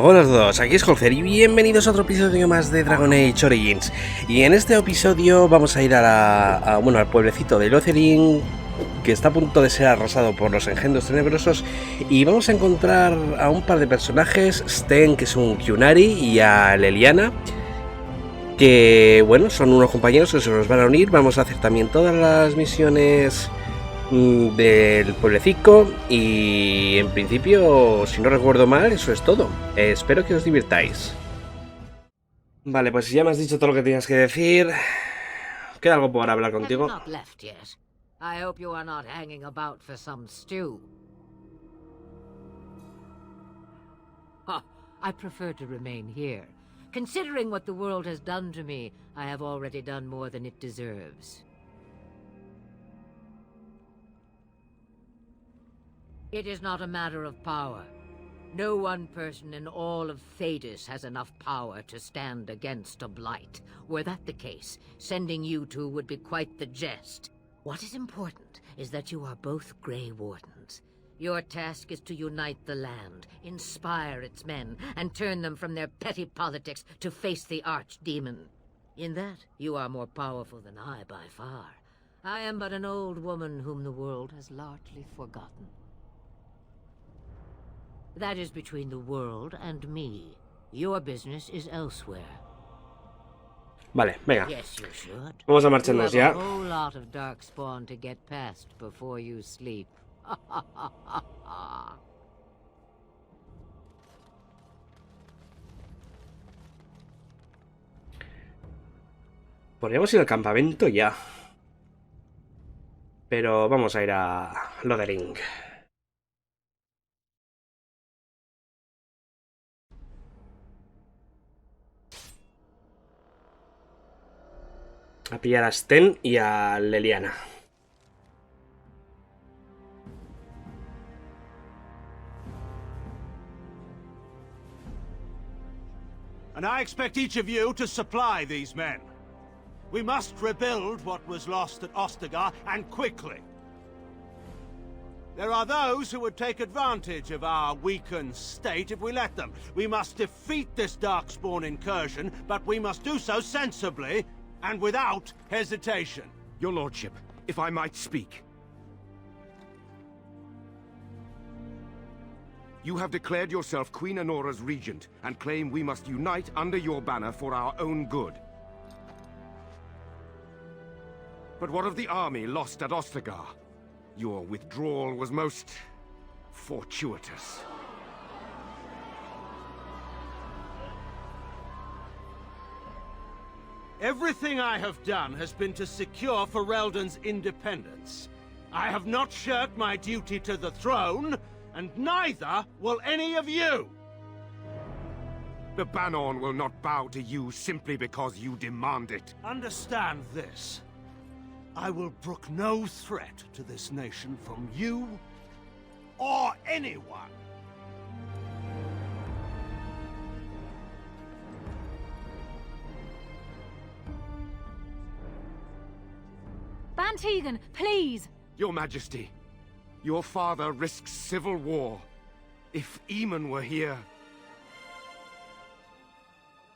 Hola a todos, aquí es Scolcer y bienvenidos a otro episodio más de Dragon Age Origins. Y en este episodio vamos a ir al pueblecito de Lothering, que está a punto de ser arrasado por los engendros tenebrosos, y vamos a encontrar a un par de personajes, Sten, que es un Qunari, y a Leliana, que bueno, son unos compañeros que se nos van a unir. Vamos a hacer también todas las misiones del pueblecito y en principio, si no recuerdo mal, eso es todo. Espero que os divirtáis. Vale, pues ya me has dicho todo lo que tenías que decir. ¿Queda algo por hablar contigo? I prefer to remain here. Considering what the world has done to me, I have already done more than it deserves. It is not a matter of power. No one person in all of Thedas has enough power to stand against a blight. Were that the case, sending you two would be quite the jest. What is important is that you are both Grey Wardens. Your task is to unite the land, inspire its men, and turn them from their petty politics to face the archdemon. In that, you are more powerful than I by far. I am but an old woman whom the world has largely forgotten. That is between the world and me. Your business is elsewhere. Vale, venga. Yes, you should. Vamos a marcharnos ya. A whole lot of darkspawn to get past before you sleep. Podríamos ir al campamento ya. Pero vamos a ir a Lothering. A pillar a Sten y a Leliana. And I expect each of you to supply these men. We must rebuild what was lost at Ostagar, and quickly. There are those who would take advantage of our weakened state if we let them. We must defeat this Darkspawn incursion, but we must do so sensibly and without hesitation. Your Lordship, if I might speak. You have declared yourself Queen Anora's regent, and claim we must unite under your banner for our own good. But what of the army lost at Ostagar? Your withdrawal was most fortuitous. Everything I have done has been to secure Ferelden's independence. I have not shirked my duty to the throne, and neither will any of you! The Banorn will not bow to you simply because you demand it. Understand this. I will brook no threat to this nation from you or anyone. Bantegan, please! Your Majesty, your father risks civil war. If Eamon were here...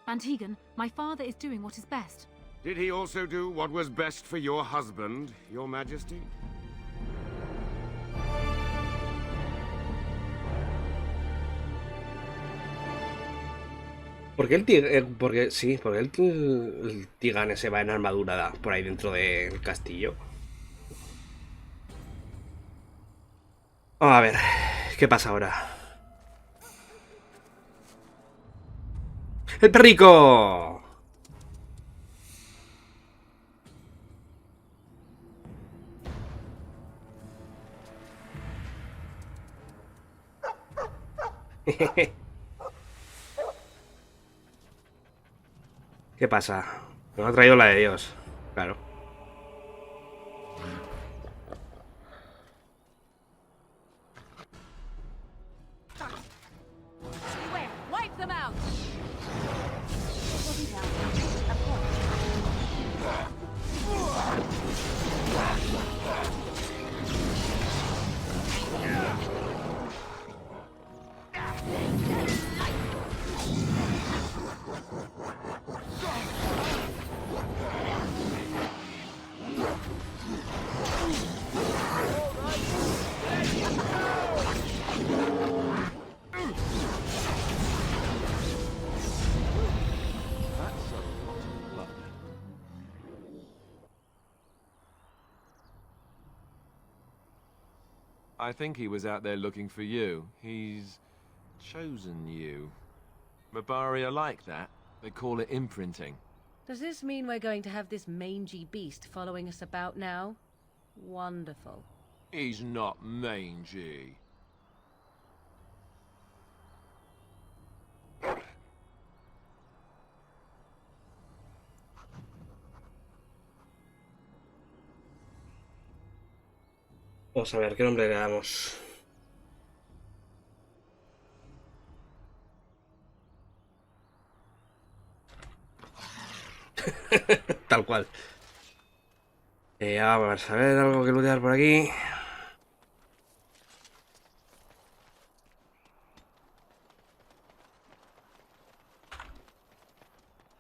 Bantegan, my father is doing what is best. Did he also do what was best for your husband, Your Majesty? ¿Por qué porque el Tigan ese va en armadura por ahí dentro del castillo? Vamos a ver, ¿qué pasa ahora? ¡El perrico! ¿Qué pasa? Me ha traído la de Dios, claro. I think he was out there looking for you. He's chosen you. Mabari are like that. They call it imprinting. Does this mean we're going to have this mangy beast following us about now? Wonderful. He's not mangy. Vamos a ver, ¿qué nombre le damos? Tal cual. Vamos a ver, algo que lootear por aquí.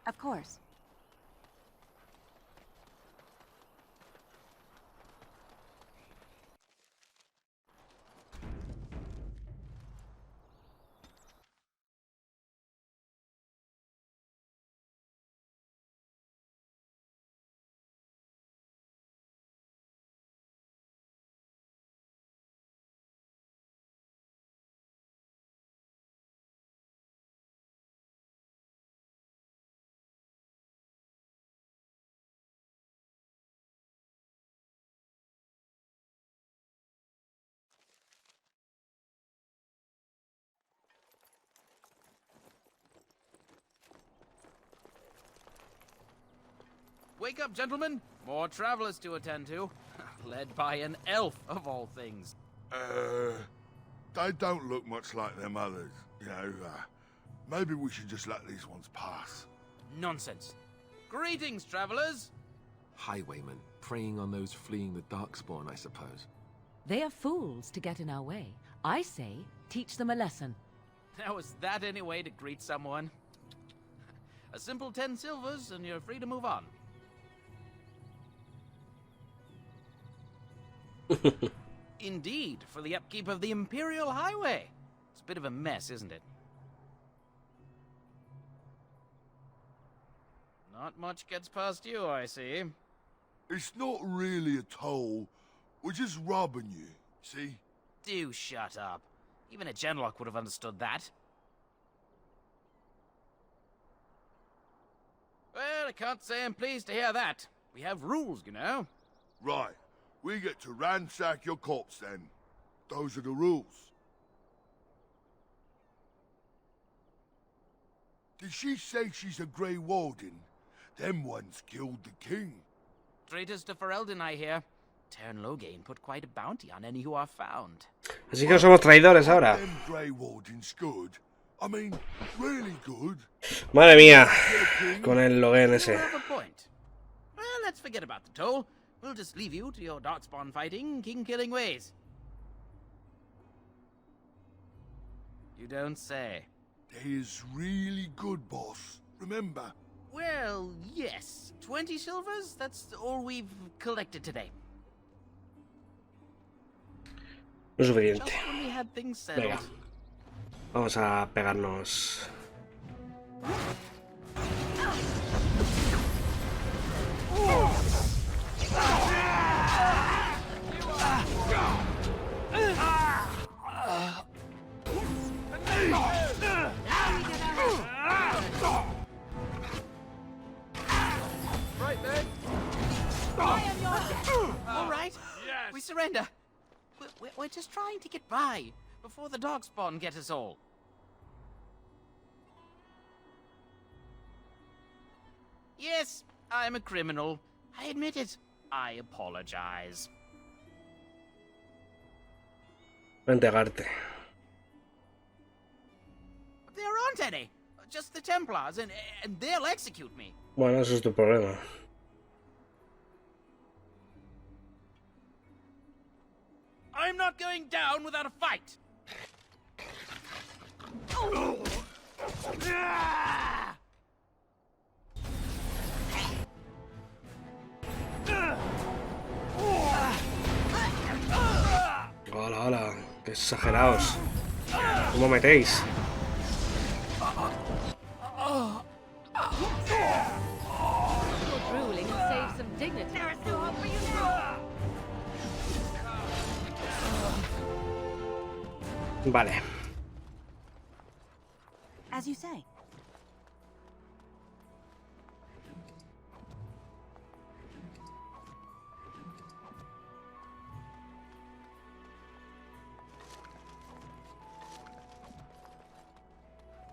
Of course. Wake up, gentlemen! More travelers to attend to. Led by an elf, of all things. They don't look much like them others. You know, maybe we should just let these ones pass. Nonsense. Greetings, travelers! Highwaymen, preying on those fleeing the Darkspawn, I suppose. They are fools to get in our way. I say, teach them a lesson. Now, is that any way to greet someone? A simple 10 silvers, and you're free to move on. Indeed, for the upkeep of the Imperial Highway. It's a bit of a mess, isn't it? Not much gets past you, I see. It's not really a toll. We're just robbing you, see? Do shut up. Even a genlock would have understood that. Well, I can't say I'm pleased to hear that. We have rules, you know. Right. We get to ransack your corpse then. Those are the rules. Did she say she's a Grey Warden? Them ones killed the king. Traitors to Ferelden, I hear. Tern Loghain put quite a bounty on any who are found. Así que somos traidores ahora. Them Grey Wardens good. I mean, really good. Madre mía, con el Lothering ese. You have a point. Well, let's forget about the toll. We'll just leave you to your darkspawn fighting, king-killing ways. You don't say. They is really good, boss. Remember? Well, yes. 20 silvers? That's all we've collected today. No es suficiente. Just when we had things settled. Venga. Vamos a pegarnos. Right there. All right. Yes. We surrender. We're just trying to get by before the darkspawn get us all. Yes, I'm a criminal. I admit it. I apologize. Entregarte. There aren't any. Just the Templars, and they'll execute me. Bueno, eso es tu problema. I'm not going down without a fight. Hola, hola, qué exagerados. ¿Cómo metéis? Ruling and save some dignity. There is no hope for you now. Vale. As you say.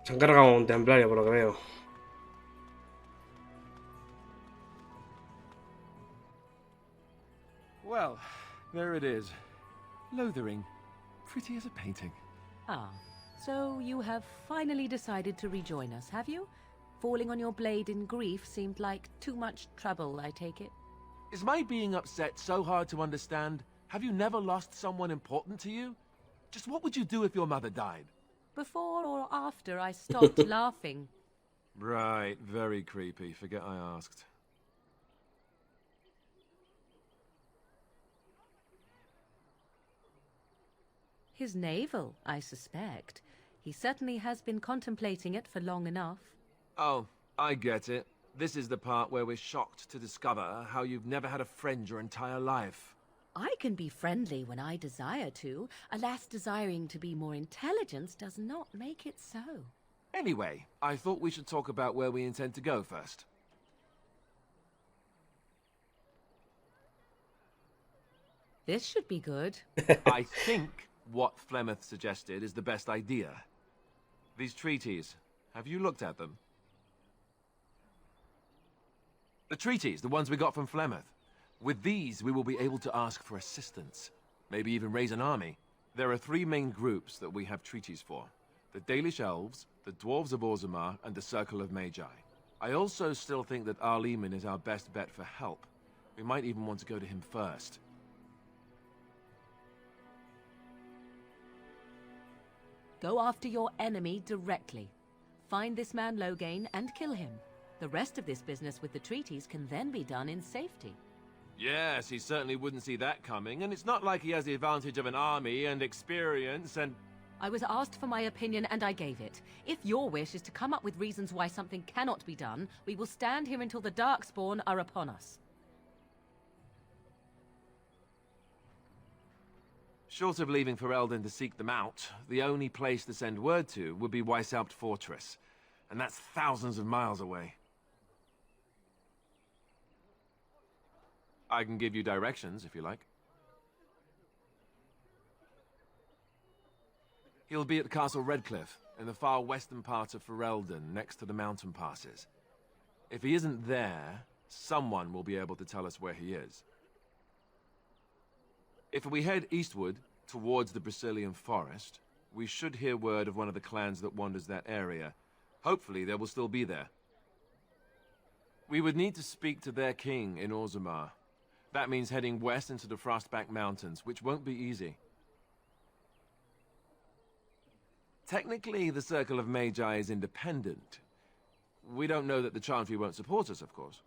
Se han cargado un templario, por lo que veo. Well, there it is. Lothering. Pretty as a painting. Ah, so you have finally decided to rejoin us, have you? Falling on your blade in grief seemed like too much trouble, I take it. Is my being upset so hard to understand? Have you never lost someone important to you? Just what would you do if your mother died? Before or after I stopped laughing? Right, very creepy. Forget I asked. His navel, I suspect. He certainly has been contemplating it for long enough. Oh, I get it. This is the part where we're shocked to discover how you've never had a friend your entire life. I can be friendly when I desire to. Alas, desiring to be more intelligent does not make it so. Anyway, I thought we should talk about where we intend to go first. This should be good. I think what Flemeth suggested is the best idea. These treaties, have you looked at them? The treaties, the ones we got from Flemeth. With these, we will be able to ask for assistance. Maybe even raise an army. There are 3 main groups that we have treaties for. The Dalish Elves, the Dwarves of Orzammar, and the Circle of Magi. I also still think that Arleman is our best bet for help. We might even want to go to him first. Go after your enemy directly. Find this man Loghain and kill him. The rest of this business with the treaties can then be done in safety. Yes, he certainly wouldn't see that coming, and it's not like he has the advantage of an army and experience and... I was asked for my opinion and I gave it. If your wish is to come up with reasons why something cannot be done, we will stand here until the Darkspawn are upon us. Short of leaving Ferelden to seek them out, the only place to send word to would be Weishaupt Fortress. And that's thousands of miles away. I can give you directions, if you like. He'll be at Castle Redcliffe, in the far western part of Ferelden, next to the mountain passes. If he isn't there, someone will be able to tell us where he is. If we head eastward, towards the Brazilian forest, we should hear word of one of the clans that wanders that area. Hopefully they will still be there. We would need to speak to their king in Orzammar. That means heading west into the Frostback Mountains, which won't be easy. Technically, the Circle of Magi is independent. We don't know that the Chantry won't support us, of course.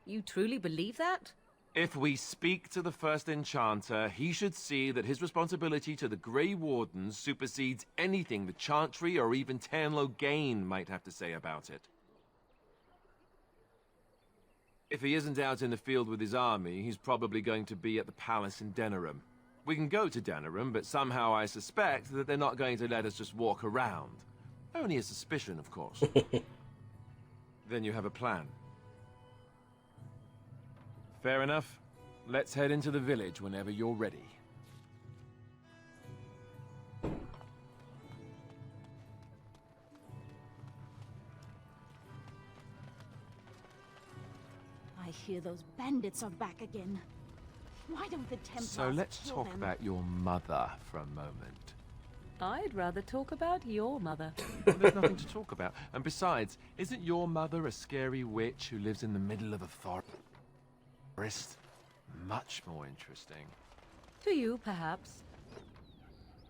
You truly believe that? If we speak to the first Enchanter, he should see that his responsibility to the Grey Wardens supersedes anything the Chantry or even Tairn Loghain might have to say about it. If he isn't out in the field with his army, he's probably going to be at the palace in Denerim. We can go to Denerim, but somehow I suspect that they're not going to let us just walk around. Only a suspicion, of course. Then you have a plan. Fair enough. Let's head into the village whenever you're ready. I hear those bandits are back again. Why don't the Templars So let's kill talk them? about your mother for a moment. I'd rather talk about your mother. There's nothing to talk about. And besides, isn't your mother a scary witch who lives in the middle of a forest? Much more interesting. To you, perhaps.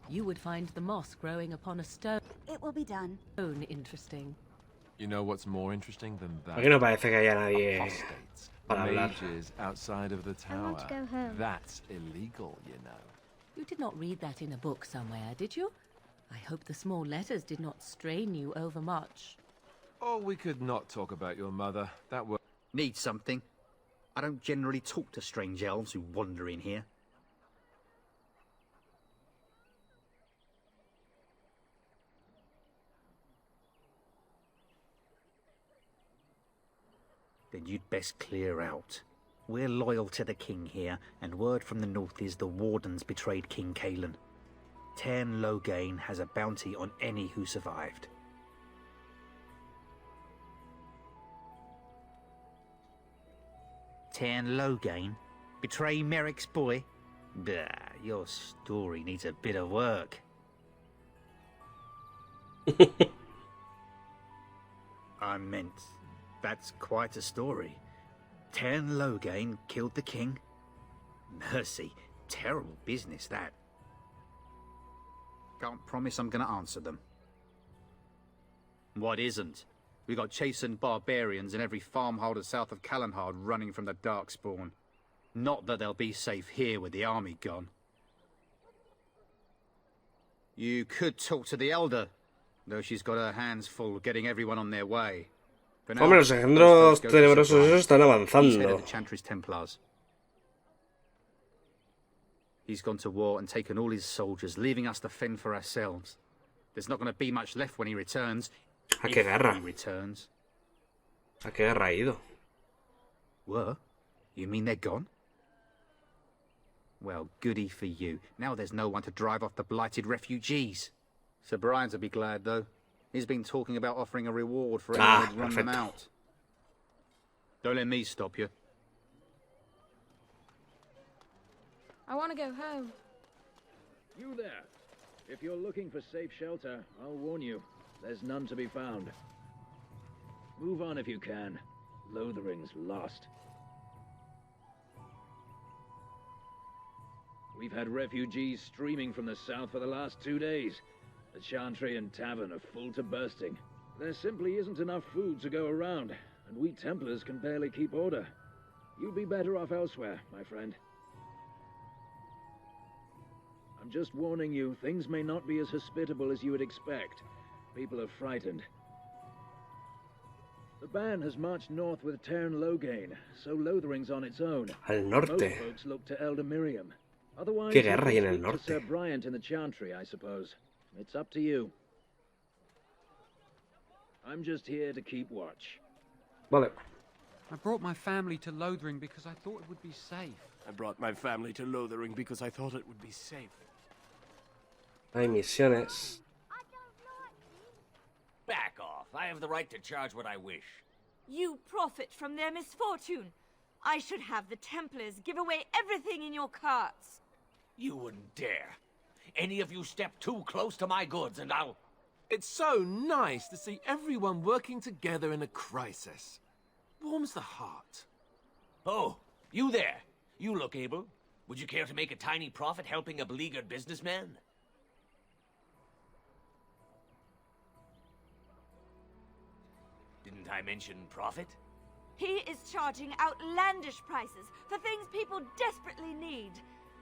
You would find the moss growing upon a stone It will be done. interesting. You know what's more interesting than that? Aquí no parece que haya nadie Apostates. para hablar. Mages outside of the I want to tower. go home. That's illegal, you know. You did not read that in a book somewhere, did you? I hope the small letters did not strain you overmuch. Or we could not talk about your mother. That would... Need something? I don't generally talk to strange elves who wander in here. Then you'd best clear out. We're loyal to the king here, and word from the north is the wardens betrayed King Kalen. Tairn Logain has a bounty on any who survived. Tairn Logain? Betray Merrick's boy? Bah, your story needs a bit of work. I meant, that's quite a story. Tairn Logain killed the king? Mercy, terrible business that. Can't promise I'm gonna answer them. What isn't? We got chastened barbarians in every farmholder south of Callanhard running from the Darkspawn. Not that they'll be safe here with the army gone. You could talk to the Elder, though she's got her hands full getting everyone on their way. Hombre, los engendros tenebrosos esos están avanzando. He's gone to war and taken all his soldiers, leaving us to fend for ourselves. There's not going to be much left when he returns. ¿A qué guerra? He returns. ¿A qué guerra ha ido? What? You mean they're gone? Well, goody for you. Now there's no one to drive off the blighted refugees. Sir Brian's will be glad, though. He's been talking about offering a reward for anyone who'd run them out. Don't let me stop you. I want to go home. You there. If you're looking for safe shelter, I'll warn you. There's none to be found. Move on if you can. Lothering's lost. We've had refugees streaming from the south for the last 2 days. The Chantry and Tavern are full to bursting. There simply isn't enough food to go around, and we Templars can barely keep order. You'd be better off elsewhere, my friend. I'm just warning you, things may not be as hospitable as you would expect. People are frightened. The band has marched north with Tairn Logain, so Lothering's on its own. Al norte. Most folks look to Elder Miriam. Otherwise, ¿Qué guerra hay en el to norte? Sir Bryant in the Chantry, I suppose. It's up to you. I'm just here to keep watch. Vale. I brought my family to Lothering because I thought it would be safe. I brought my family to Lothering because I thought it would be safe. Hay misiones. Back off. I have the right to charge what I wish. You profit from their misfortune. I should have the Templars give away everything in your carts. You wouldn't dare. Any of you step too close to my goods and I'll... It's so nice to see everyone working together in a crisis. Warms the heart. Oh, you there. You look able. Would you care to make a tiny profit helping a beleaguered businessman? Didn't I mention profit? He is charging outlandish prices for things people desperately need.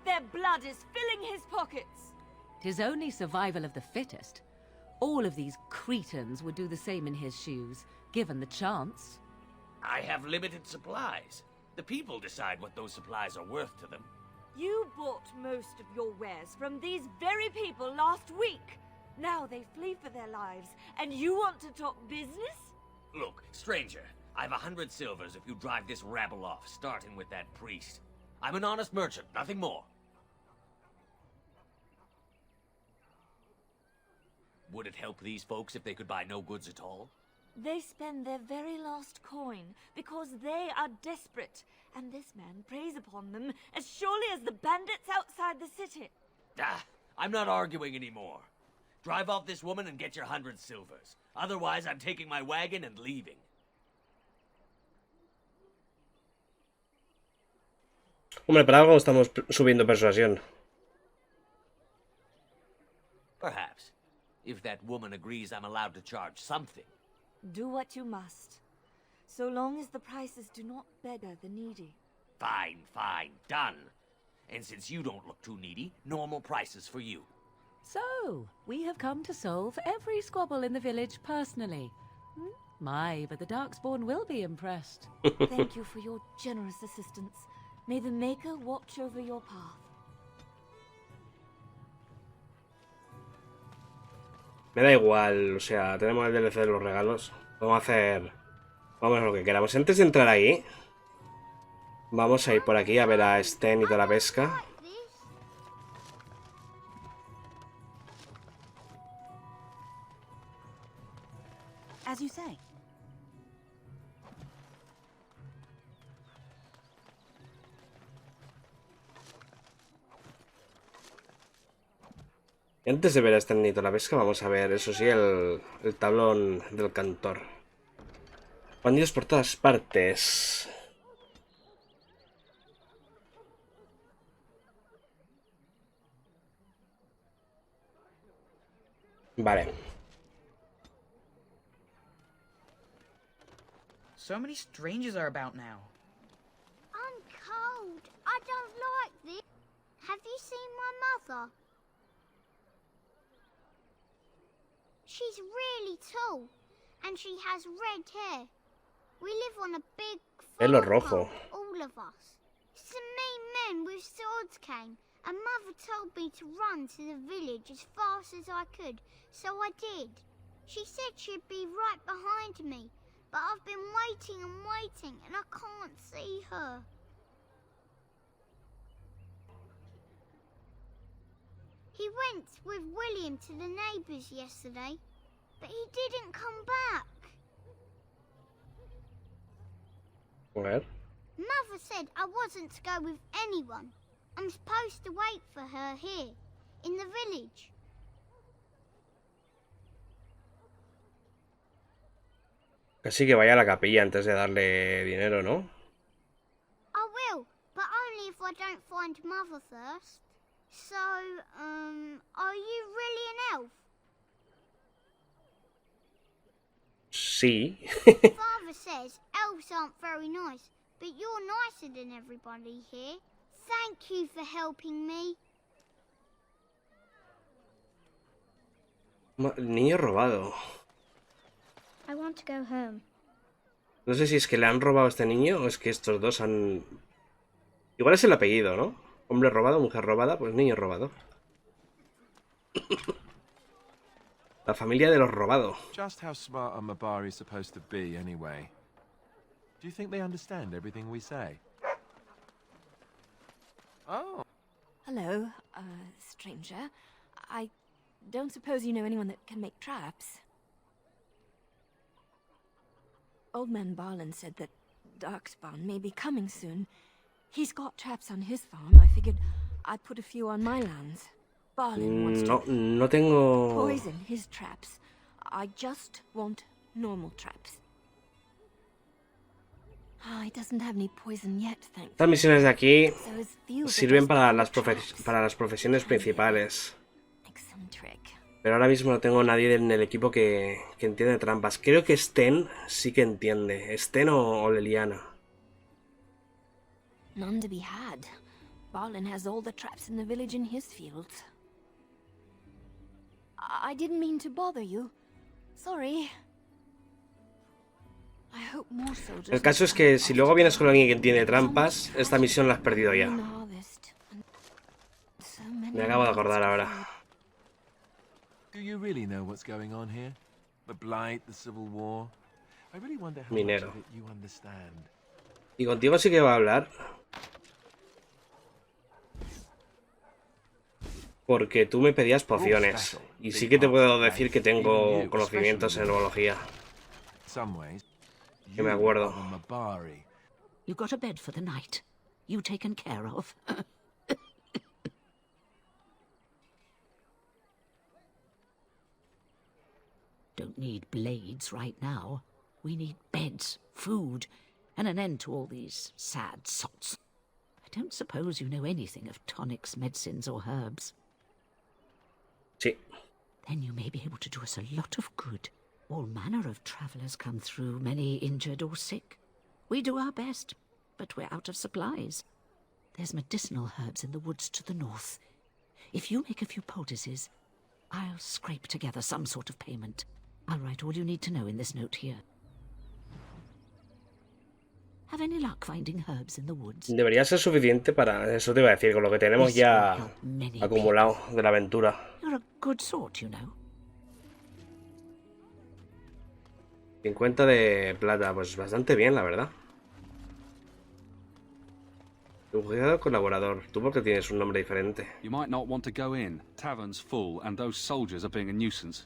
Their blood is filling his pockets. 'Tis only survival of the fittest. All of these cretins would do the same in his shoes, given the chance. I have limited supplies. The people decide what those supplies are worth to them. You bought most of your wares from these very people last week. Now they flee for their lives, and you want to talk business? Look, stranger, I've 100 silvers if you drive this rabble off, starting with that priest. I'm an honest merchant, nothing more. Would it help these folks if they could buy no goods at all? They spend their very last coin because they are desperate, and this man preys upon them as surely as the bandits outside the city. Ah, I'm not arguing anymore. Drive off this woman and get your 100 silvers. Otherwise, I'm taking my wagon and leaving. Hombre, para algo estamos subiendo persuasión. Perhaps. If that woman agrees I'm allowed to charge something. Do what you must, so long as the prices do not beggar the needy. Fine, fine, done. And since you don't look too needy, normal prices for you. So, we have come to solve every squabble in the village personally. My, but the Darkspawn will be impressed. Thank you for your generous assistance. May the Maker watch over your path. Me da igual, o sea, tenemos el DLC de los regalos. Podemos Vamos a lo que queramos. Antes de entrar ahí, vamos a ir por aquí a ver a Sten y toda la pesca. As you say. Y antes de ver a Sten y toda la pesca, vamos a ver, eso sí, el tablón del cantor. Bandidos por todas partes. Vale. So many strangers are about now. I'm cold. I don't like this. Have you seen my mother? She's really tall, and she has red hair. We live on a big Pelo farm, rojo. all of us. Some mean men with swords came, and Mother told me to run to the village as fast as I could, so I did. She said she'd be right behind me, but I've been waiting and waiting, and I can't see her. He went with William to the neighbours yesterday, but he didn't come back. A ver. Mother said I wasn't to go with anyone. I'm supposed to wait for her here, in the village. Casi que vaya a la capilla antes de darle dinero, ¿no? I will, but only if I don't find Mother first. So, are you really an elf? Sí. Father says elves aren't very nice, but you're nicer than everybody here. Thank you for helping me. Niño robado. I want to go home. No sé si es que le han robado a este niño o es que estos dos han... Igual es el apellido, ¿no? Hombre robado, mujer robada, pues niño robado. La familia de los robados. Just how smart are Mabari supposed to be, anyway? Do you think they understand everything we say? Oh. Hello, stranger. I don't suppose you know anyone that can make traps? Old man Barlin said that Darkspawn may be coming soon. He's got traps on his farm. I figured I'd put a few on my lands. Barlin wants to no tengo... poison his traps. I just want normal traps. He doesn't have any poison yet, thank you. Estas misiones de aquí sirven para las profesiones principales. Pero ahora mismo no tengo nadie en el equipo que entiende trampas. Creo que Sten sí que entiende. Sten o Leliana. None to be had. Barlin has all the traps in the village in his fields. I didn't mean to bother you. Sorry. I hope more soldiers... El caso es que si luego vienes con alguien que entiende trampas, esta misión la has perdido ya. Me acabo de acordar ahora. Do you really know what's going on here? The Blight, the Civil War? I really wonder how Minero. much of it you understand. Y contigo sí que va a hablar. Porque tú me pedías pociones. Y sí que te puedo decir que tengo conocimientos en herbolagia. Que me acuerdo. You got a bed for the night. You taken care of. Don't need blades right now. We need beds, food, and an end to all these sad sots. I don't suppose you know anything of tonics, medicines, or herbs. Sí. Then you may be able to do us a lot of good. All manner of travellers come through, many injured or sick. We do our best, but we're out of supplies. There's medicinal herbs in the woods to the north. If you make a few poultices, I'll scrape together some sort of payment. I'll write all you need to know in this note here. Have any luck finding herbs in the woods? Debería ser suficiente para... Eso te iba a decir, con lo que tenemos ya acumulado de la aventura. You're a good sort, you know. 50 de plata, pues bastante bien, la verdad. Refugiado colaborador. ¿Tú por qué tienes un nombre diferente? You might not want to go in. Tavern's full, and those soldiers are being a nuisance.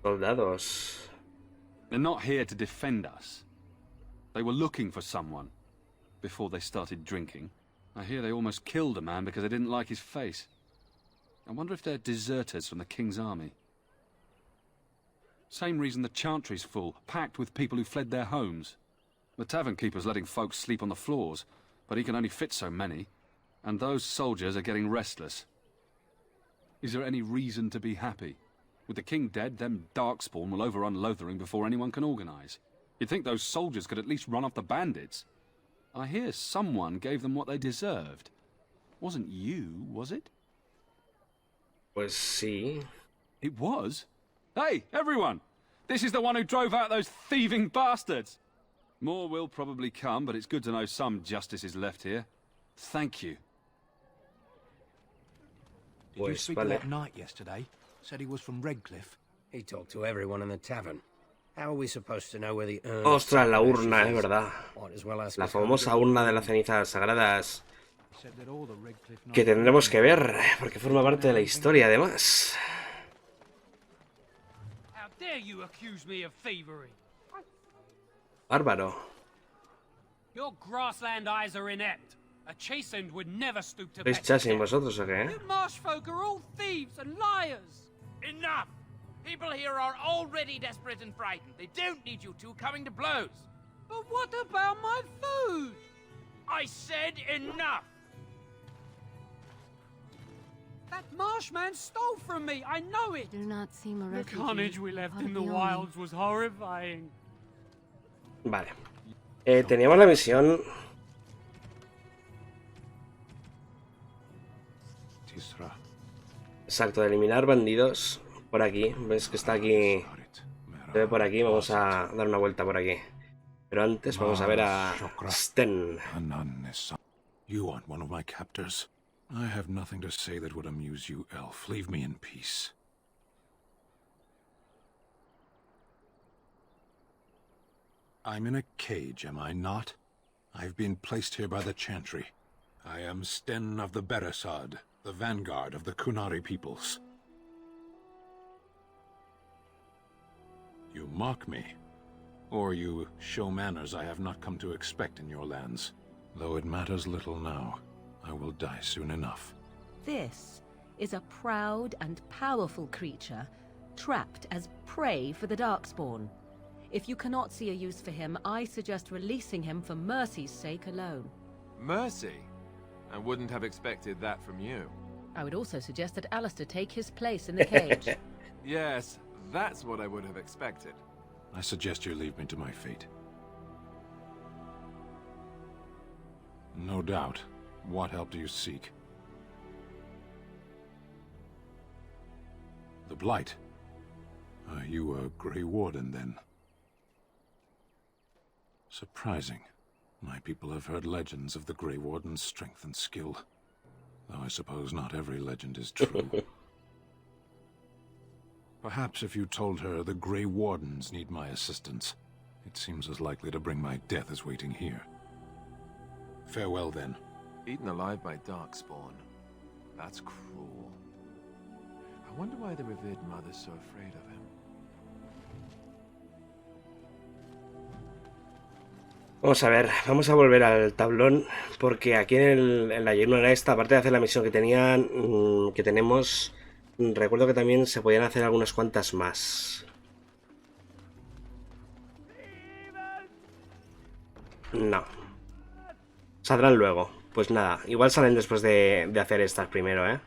Soldados. They're not here to defend us. They were looking for someone before they started drinking. I hear they almost killed a man because they didn't like his face. I wonder if they're deserters from the King's army. Same reason the Chantry's full, packed with people who fled their homes. The tavern keeper's letting folks sleep on the floors, but he can only fit so many, and those soldiers are getting restless. Is there any reason to be happy? With the king dead, them Darkspawn will overrun Lothering before anyone can organize. You'd think those soldiers could at least run off the bandits. I hear someone gave them what they deserved. Wasn't you, was it? Pues sí. It was? Hey, everyone! This is the one who drove out those thieving bastards! More will probably come, but it's good to know some justice is left here. Thank you. Did you speak to that knight yesterday? Said he was from Redcliffe. He talked to everyone in the tavern. How are we supposed to know where the Ostras, la urna, es verdad. La famosa urna de las cenizas sagradas. Que tendremos que ver, porque forma parte de la historia, además. How dare you accuse me of thievery? Bárbaro. Your grassland eyes are inept. A chastened would never stoop to ¿Sois chasing vosotros o qué? You marsh folk are all thieves and liars. Enough! People here are already desperate and frightened. They don't need you two coming to blows. But what about my food? I said enough! That marshman stole from me. I know it. Do not seem a refugee. The carnage we left in the wilds was horrifying. Vale. Teníamos la misión. Exacto, de eliminar bandidos. Por aquí. ¿Ves que está aquí? Se ve por aquí. Vamos a dar una vuelta por aquí. Pero antes vamos a ver a Sten. You aren't one of my captors. I have nothing to say that would amuse you, elf. Leave me in peace. I'm in a cage, am I not? I've been placed here by the Chantry. I am Sten of the Beresad, the vanguard of the Kunari peoples. You mock me, or you show manners I have not come to expect in your lands. Though it matters little now, I will die soon enough. This is a proud and powerful creature, trapped as prey for the Darkspawn. If you cannot see a use for him, I suggest releasing him for mercy's sake alone. Mercy? I wouldn't have expected that from you. I would also suggest that Alistair take his place in the cage. Yes, that's what I would have expected. I suggest you leave me to my fate. No doubt. What help do you seek? The Blight. Are you a Grey Warden, then? Surprising. My people have heard legends of the Grey Warden's strength and skill. Though I suppose not every legend is true. Perhaps if you told her the Grey Wardens need my assistance, it seems as likely to bring my death as waiting here. Farewell, then. Eaten alive by Darkspawn. That's cruel. I wonder why the revered mother's so afraid of him. Vamos a ver, vamos a volver al tablón, porque aquí en la llanura esta, aparte de hacer la misión que tenemos, recuerdo que también se podían hacer algunas cuantas más. No. Saldrán luego. Pues nada, igual salen después de hacer estas primero, ¿eh?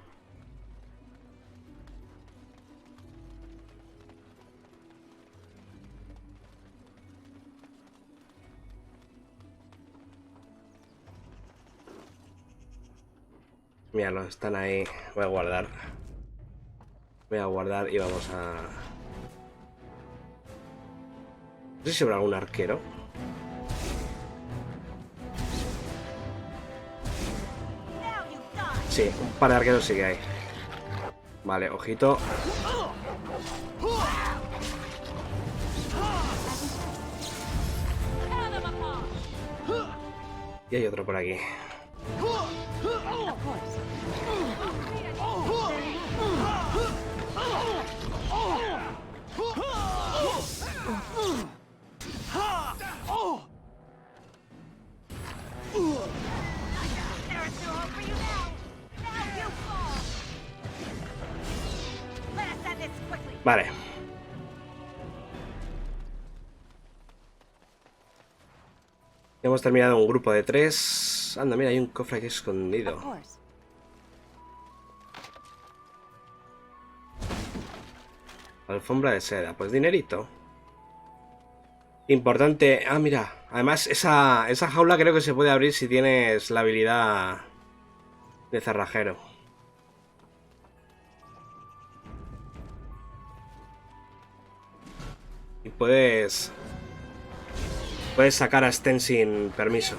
Míralo, están ahí. Voy a guardar. Voy a guardar y vamos a... No sé si habrá algún arquero. Sí, un par de arqueros sí que hay. Vale, ojito. Y hay otro por aquí. Vale. Hemos terminado un grupo de 3. Anda, mira, hay un cofre aquí escondido. Alfombra de seda. Pues dinerito. Importante. Ah, mira. Además, esa jaula creo que se puede abrir si tienes la habilidad de cerrajero. Y puedes sacar a Sten sin permiso.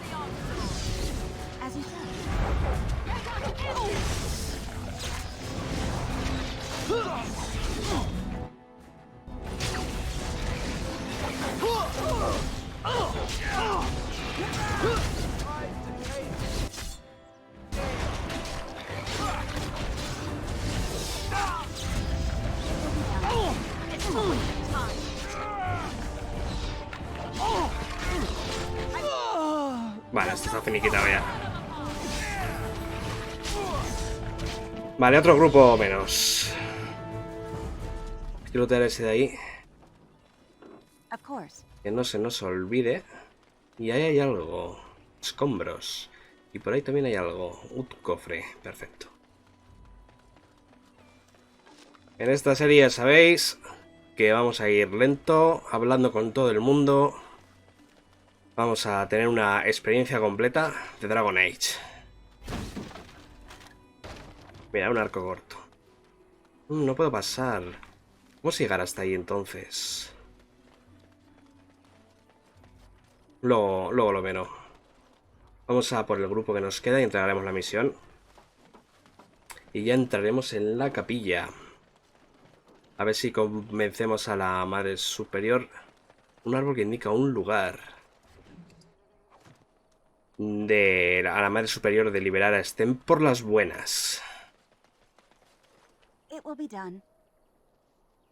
Vale, esto está finiquitado ya. Vale, otro grupo menos. Quiero tener ese de ahí. Que no se nos olvide. Y ahí hay algo. Escombros. Y por ahí también hay algo. Un cofre. Perfecto. En esta serie sabéis que vamos a ir lento, hablando con todo el mundo. Vamos a tener una experiencia completa de Dragon Age. Mira, un arco corto. No puedo pasar. ¿Cómo llegar hasta ahí entonces? Luego lo veré. Vamos a por el grupo que nos queda y entregaremos la misión. Y ya entraremos en la capilla. A ver si convencemos a la Madre Superior. Un árbol que indica un lugar. A la Madre Superior de liberar a Sten por las buenas.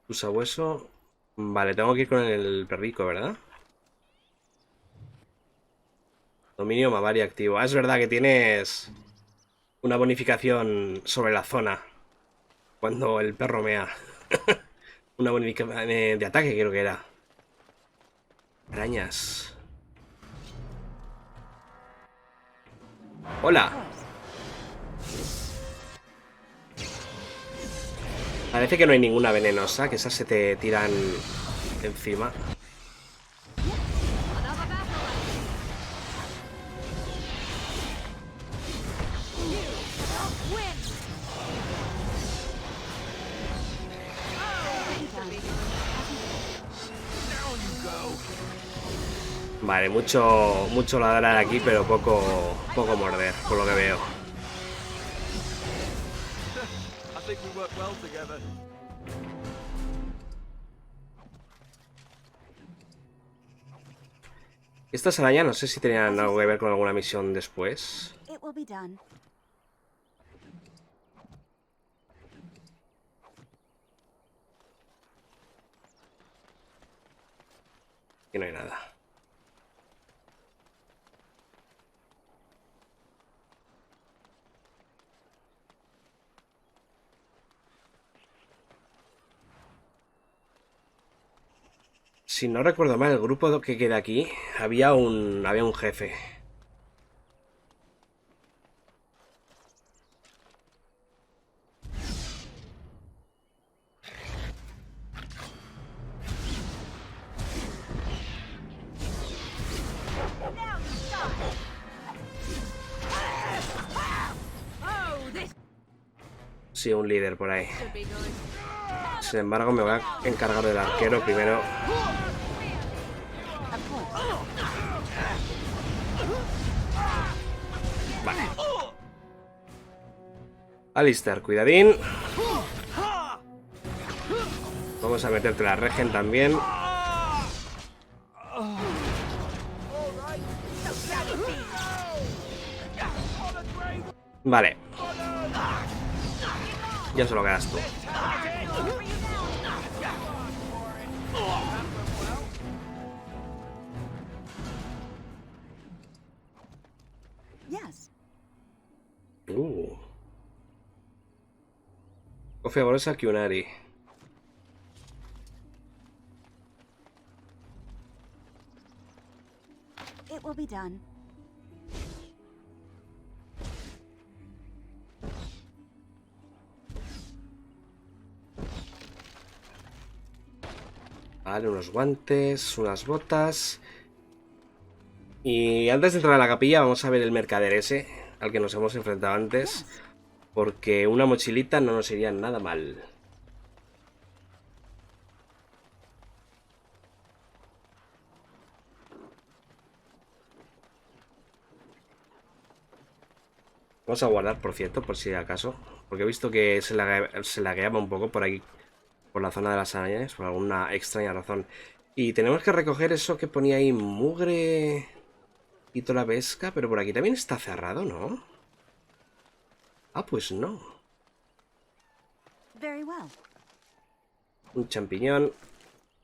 Usa hueso. Vale, tengo que ir con el perrico, ¿verdad? Dominio Mavari activo. Ah, es verdad que tienes una bonificación sobre la zona cuando el perro mea. Una bonificación de ataque creo que era. Arañas. Hola. Parece que no hay ninguna venenosa, que esas se te tiran encima. Vale, mucho ladrar aquí, pero poco morder, por lo que veo. Estas arañas no sé si tenían algo que ver con alguna misión después. Aquí no hay nada. Si no recuerdo mal, el grupo que queda aquí había un jefe. Sí, un líder por ahí. Sin embargo, me voy a encargar del arquero primero. Vale. Alistair, cuidadín. Vamos a meterte la regen también. Vale. Ya se lo quedas tú. Coffee saborosa Kunari. It will be done. Vale, unos guantes, unas botas. Y antes de entrar a la capilla vamos a ver el mercader ese al que nos hemos enfrentado antes, porque una mochilita no nos iría nada mal. Vamos a guardar, por cierto, por si acaso, porque he visto que se lagueaba un poco por aquí, por la zona de las arañas, por alguna extraña razón. Y tenemos que recoger eso que ponía ahí, mugre y toda la pesca, pero por aquí también está cerrado, ¿no? Ah, pues no. Un champiñón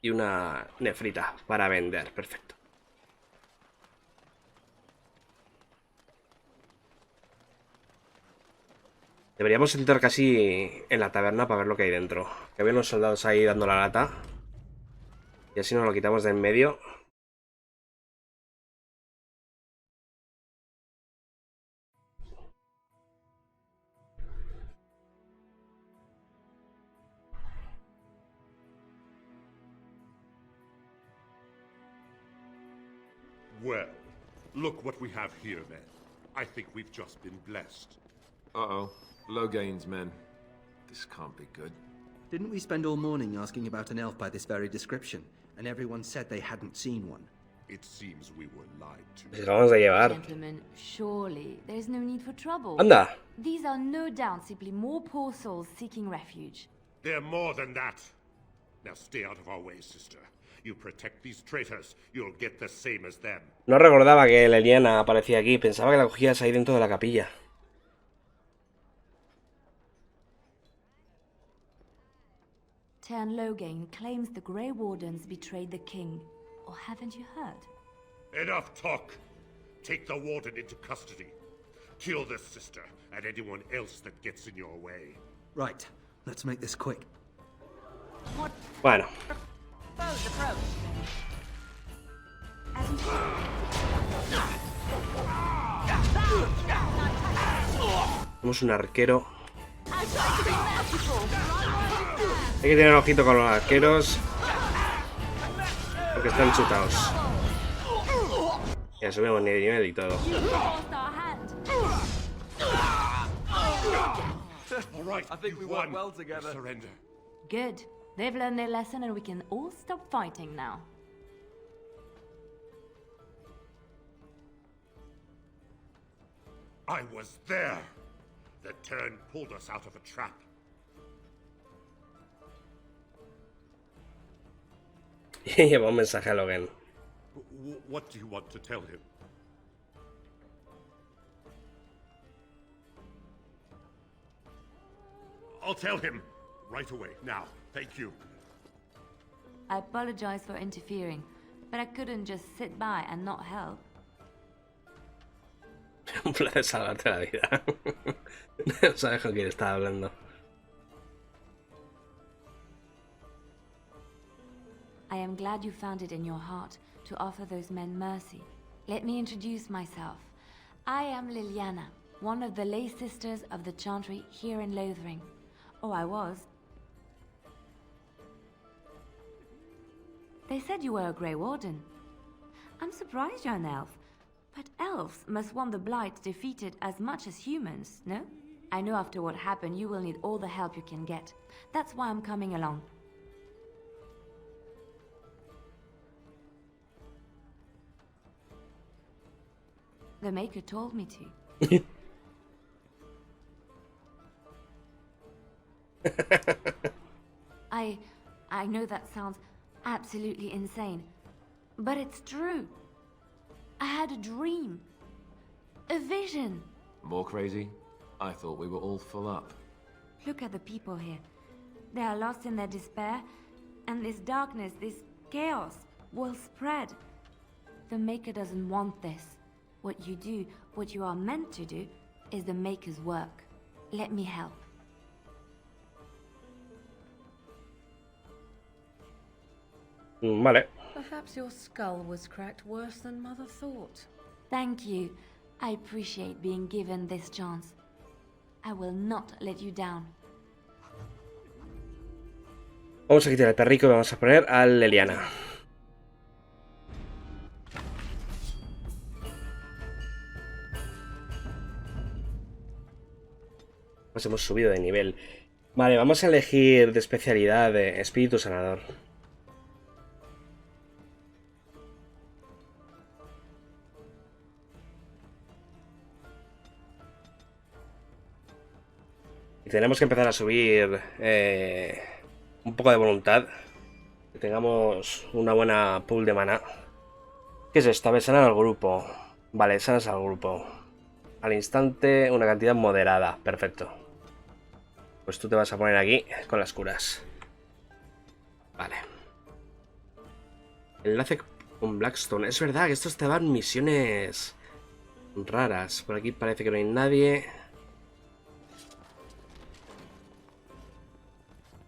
y una nefrita para vender, perfecto. Deberíamos entrar casi en la taberna para ver lo que hay dentro. Que había unos soldados ahí dando la lata. Y así nos lo quitamos de en medio. Well, look what we have here, then. I think we've just been blessed. Uh-oh. Low gains, men. This can't be good. Didn't we spend all morning asking about an elf by this very description, and everyone said they hadn't seen one? It seems we were lied to. Les vamos a llevar. Gentlemen, surely there is no need for trouble. Anda. These are no doubt simply more poor souls seeking refuge. They're more than that. Now stay out of our way, sister. You protect these traitors, you'll get the same as them. No recordaba que Leliana aparecía aquí. Pensaba que la cogías ahí dentro de la capilla. Tern Logain claims the Grey Wardens betrayed the king. Or haven't you heard? Enough talk. Take the warden into custody. Kill this sister and anyone else that gets in your way. Right. Let's make this quick. Bueno. Tenemos un arquero. Hay que tener ojito con los arqueros, porque están chutados. Ya subimos nivel y todo. All right, I think we work well together. Surrender. Good. They've learned their lesson and we can all stop fighting now. I was there. The Tern pulled us out of a trap. Lleva un mensaje a Logan. What do you want to tell him? I'll tell him right away. Now, thank you. I apologize for interfering, but I couldn't just sit by and not help. Un placer salvarte la vida. No sabes con quién estaba hablando. I am glad you found it in your heart to offer those men mercy. Let me introduce myself. I am Liliana, one of the lay sisters of the Chantry here in Lothering. Oh, I was. They said you were a Grey Warden. I'm surprised you're an elf. But elves must want the Blight defeated as much as humans, no? I know after what happened you will need all the help you can get. That's why I'm coming along. The Maker told me to. I know that sounds absolutely insane, but it's true. I had a dream. A vision. More crazy? I thought we were all full up. Look at the people here. They are lost in their despair, and this darkness, this chaos, will spread. The Maker doesn't want this. What you do, what you are meant to do, is the Maker's work. Let me help. Vale. Perhaps your skull was cracked worse than Mother thought. Thank you. I appreciate being given this chance. I will not let you down. Vamos a quitar el perrico y vamos a poner a Leliana. Pues hemos subido de nivel. Vale, vamos a elegir de especialidad de espíritu sanador. Y tenemos que empezar a subir un poco de voluntad. Que tengamos una buena pool de maná. ¿Qué es esto? A ver, sanar al grupo. Vale, sanas al grupo. Al instante, una cantidad moderada. Perfecto. Pues tú te vas a poner aquí con las curas. Vale. Enlace con Blackstone. Es verdad que estos te dan misiones raras. Por aquí parece que no hay nadie.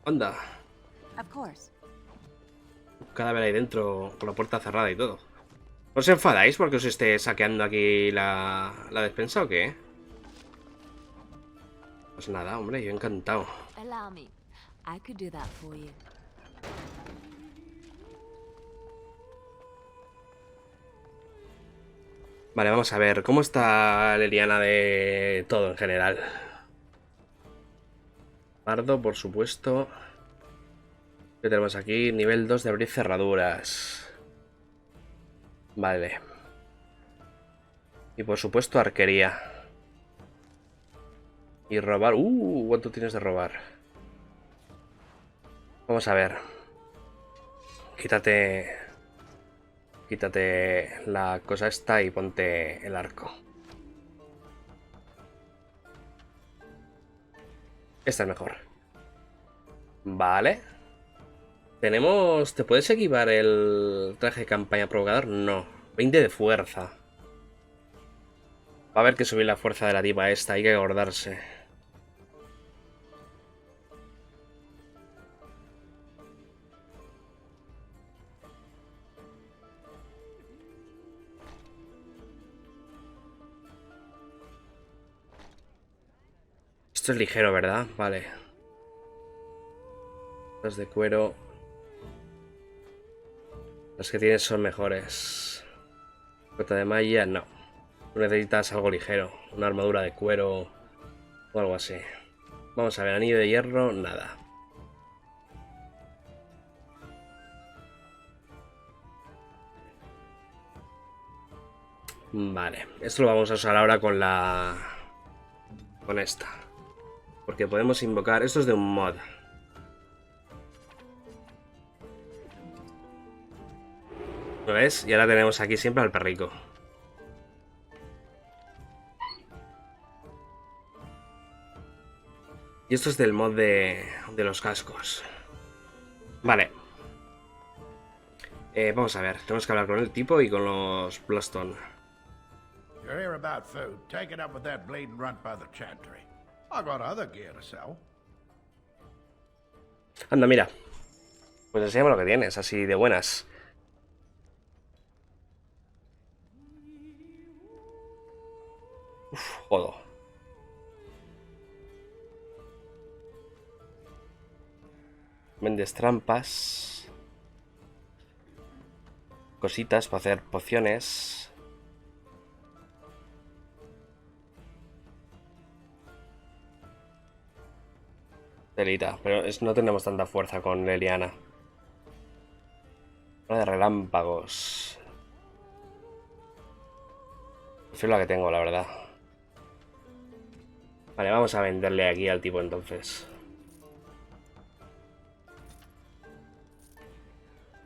Anda. Cadáver ahí dentro con la puerta cerrada y todo. ¿Os enfadáis porque os esté saqueando aquí la despensa o qué? Pues nada, hombre, yo encantado. Allow me. I could do that for you. Vale, vamos a ver. ¿Cómo está Leliana de todo en general? Bardo, por supuesto. ¿Qué tenemos aquí? Nivel 2 de abrir cerraduras. Vale. Y por supuesto arquería. Y robar. ¿Cuánto tienes de robar? Vamos a ver. Quítate la cosa esta y ponte el arco. Esta es mejor. Vale. Tenemos... ¿Te puedes equipar el traje de campaña provocador? No. 20 de fuerza. Va a haber que subir la fuerza de la diva esta. Hay que acordarse. Esto es ligero, ¿verdad? Vale. Las de cuero. Las que tienes son mejores. Cota de malla, no. Tú necesitas algo ligero. Una armadura de cuero o algo así. Vamos a ver, anillo de hierro, nada. Vale, esto lo vamos a usar ahora con la... con esta. Porque podemos invocar... Esto es de un mod. ¿Lo ves? Y ahora tenemos aquí siempre al perrico. Y esto es del mod de los cascos. Vale. Vamos a ver. Tenemos que hablar con el tipo y con los Bloodstone. You're here about food. Take it up with that bleeding runt by the chantry. I got other gear to sell. Anda, mira. Pues enséñame lo que tienes, así de buenas. Uf, jodo. Vendes trampas. Cositas para hacer pociones. Delita, pero no tenemos tanta fuerza con Leliana. Una de relámpagos. Prefiero la que tengo, la verdad. Vale, vamos a venderle aquí al tipo entonces.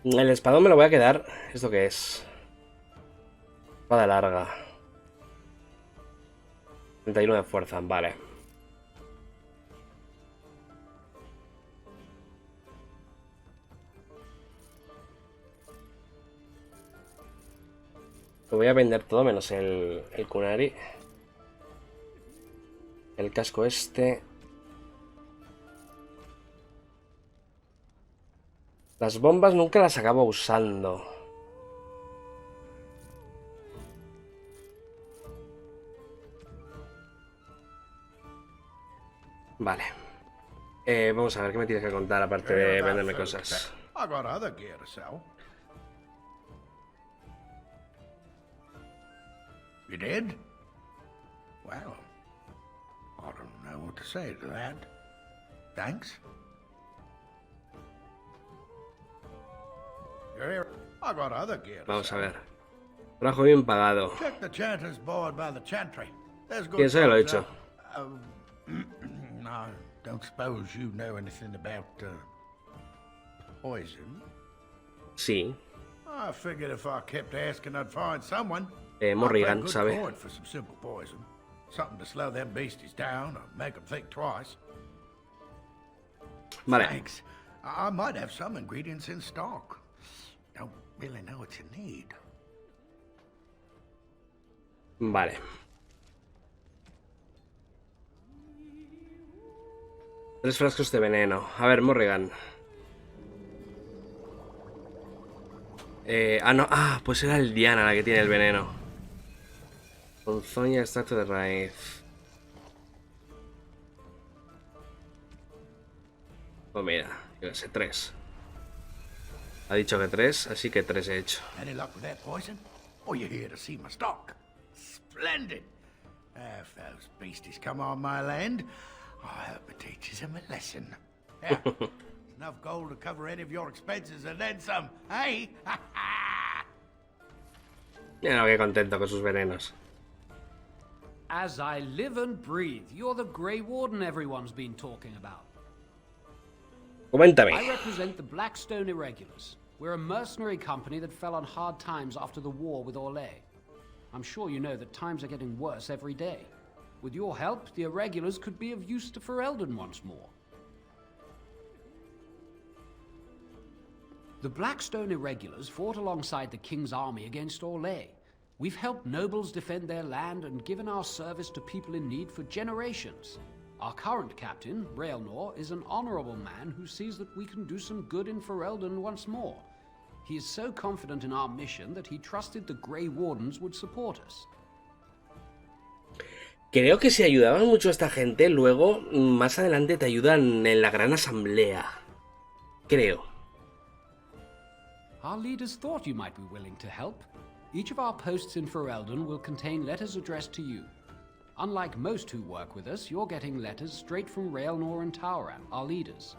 El espadón me lo voy a quedar. ¿Esto qué es? Espada larga. 31 de fuerza, vale. Lo voy a vender todo menos el kunari. El casco este. Las bombas nunca las acabo usando. Vale. Vamos a ver qué me tienes que contar aparte de venderme cosas. I got other gear to sell. You did? Well, I don't know what to say to that. Thanks. You're here. I got other gear to Vamos a sell. ver. Trabajo bien pagado. Check the chanter's board by the chantry. There's good ¿Quién sabe lo he folks hecho? I don't suppose you know anything about poison. Sí. I figured if I kept asking, I'd find someone. Morrigan, I'd pay sabe. good coin for some simple poison. Something to slow them beasties down or make them think twice. Vale. Thanks. I might have some ingredients in stock. Don't really know what you need. Vale. Tres frascos de veneno. A ver, Morrigan. No. Ah, pues era el Diana la que tiene el veneno. Ponzoña, extracto de raíz. Pues mira, yo sé, 3. Ha dicho que 3, así que 3 he hecho. Any luck with that poison? Or you here to see my stock? Splendid! If those beasties come on my land, I hope it teaches them a lesson. Yeah, enough gold to cover any of your expenses and then some, hey? Mira qué contento con sus venenos. As I live and breathe, you're the Grey Warden everyone's been talking about. Coméntame. I represent the Blackstone Irregulars. We're a mercenary company that fell on hard times after the war with Orlais. I'm sure you know that times are getting worse every day. With your help, the Irregulars could be of use to Ferelden once more. The Blackstone Irregulars fought alongside the King's army against Orlais. We've helped nobles defend their land and given our service to people in need for generations. Our current captain, Raelnor, is an honorable man who sees that we can do some good in Ferelden once more. He is so confident in our mission that he trusted the Grey Wardens would support us. Creo que si ayudaban mucho a esta gente, luego, más adelante te ayudan en la gran asamblea. Creo. Our leaders thought you might be willing to help. Each of our posts in Ferelden will contain letters addressed to you. Unlike most who work with us, you're getting letters straight from Raelnor and Tauran, our leaders.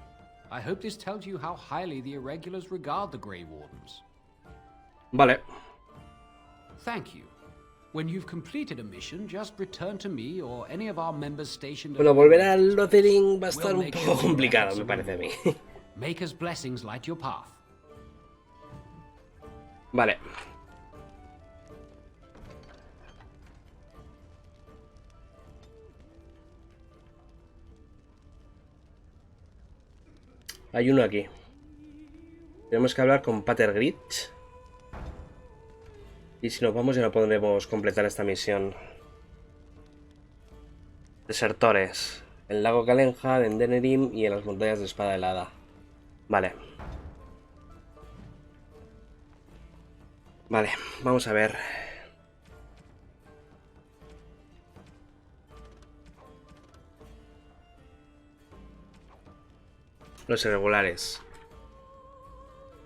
I hope this tells you how highly the Irregulars regard the Grey Wardens. Vale. Thank you. When you've completed a mission, just return to me or any of our members stationed... Bueno, volver al Lothering va a estar un poco complicado, me parece a mí. Maker's blessings light your path. Vale. Hay uno aquí. Tenemos que hablar con Pater Gritch. Y si nos vamos ya no podremos completar esta misión. Desertores. El lago Calenja, en Denerim y en las montañas de Espada Helada. Vale. Vale, vamos a ver. Los irregulares.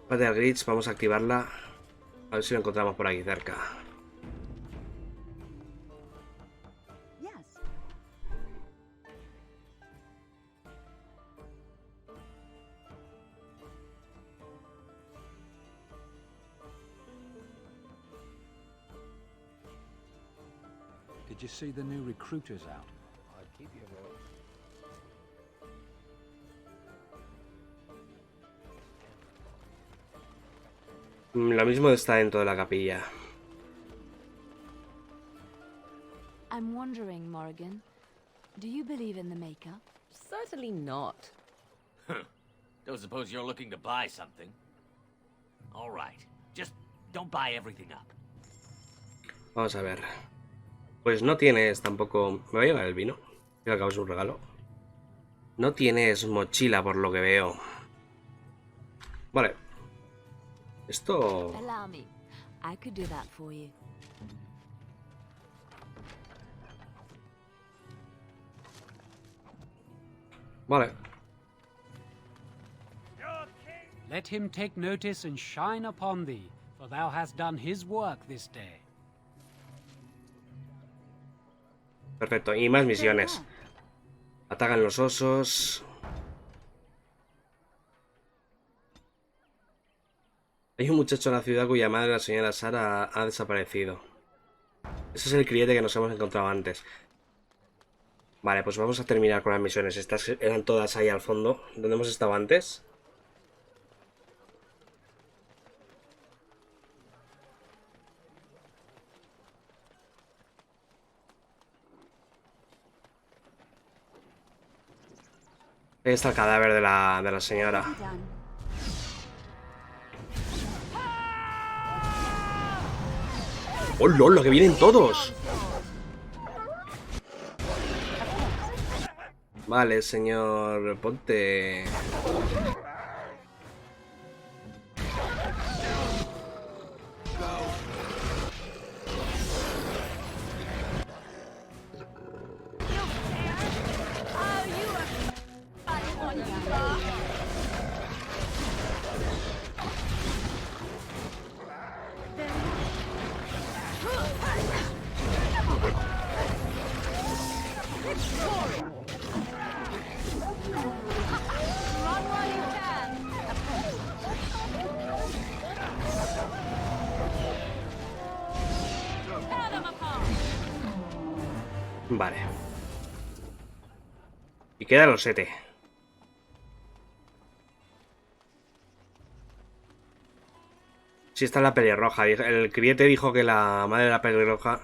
Pater Gritch, vamos a activarla. A ver si lo encontramos por aquí cerca. Did you see the new recruiters out? I'll keep you warm. Lo mismo está dentro de la capilla. I'm wondering, Morrigan, do you believe in the Maker? Certainly not. Don't suppose you're looking to buy something? All right. Just don't buy everything up. Vamos a ver. Pues no tienes tampoco... Me voy a llevar el vino. Que acabo es un regalo. No tienes mochila por lo que veo. Vale. Esto... Allow me. I could do that for you. Vale. Let him take notice and shine upon thee, for thou hast done his work this day. Perfecto. Y más misiones. Atacan los osos. Hay un muchacho en la ciudad cuya madre, la señora Sara, ha desaparecido. Ese es el cliente que nos hemos encontrado antes. Vale, pues vamos a terminar con las misiones. Estas eran todas ahí al fondo, donde hemos estado antes. Ahí está el cadáver de la señora. ¡Oh, lolo! ¡Que vienen todos! Vale, señor, ponte... Vale. Y queda los 7. Sí, está la pelirroja. El criete dijo que la madre de la pelirroja...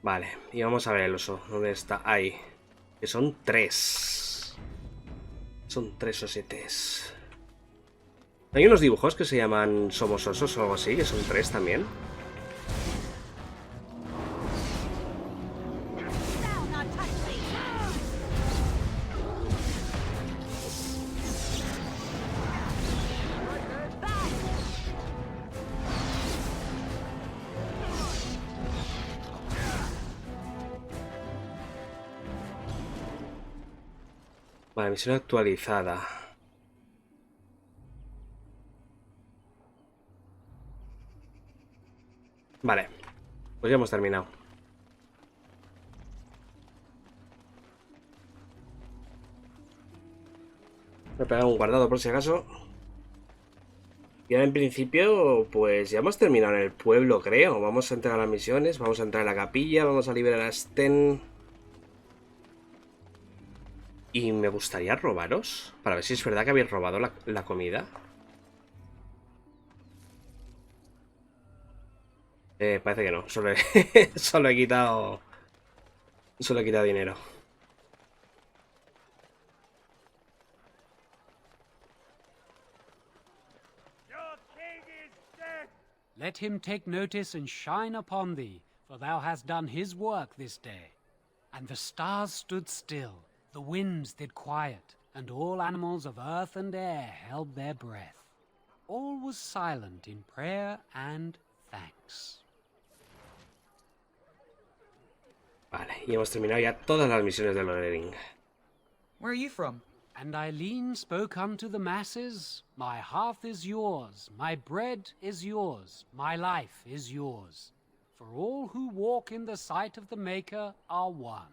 Vale, y vamos a ver el oso. ¿Dónde está? Ahí. Que son 3. Son 3 osetes. Hay unos dibujos que se llaman Somos Osos o algo así, que son 3 también. Vale, misión actualizada. Vale, pues ya hemos terminado. Voy a pegar un guardado por si acaso. Y ahora en principio, pues ya hemos terminado en el pueblo, creo. Vamos a entregar las misiones, vamos a entrar en la capilla, vamos a liberar a Sten. Y me gustaría robaros, para ver si es verdad que habéis robado la comida. Parece que no, solo he quitado dinero. Let him take notice and shine upon thee, for thou hast done his work this day. And the stars stood still, the winds did quiet, and all animals of earth and air held their breath. All was silent in prayer and thanks. Vale, y hemos terminado ya todas las misiones de Lothering. Where are you from? And Eileen spoke unto the masses, my hearth is yours, my bread is yours, my life is yours. For all who walk in the sight of the Maker are one.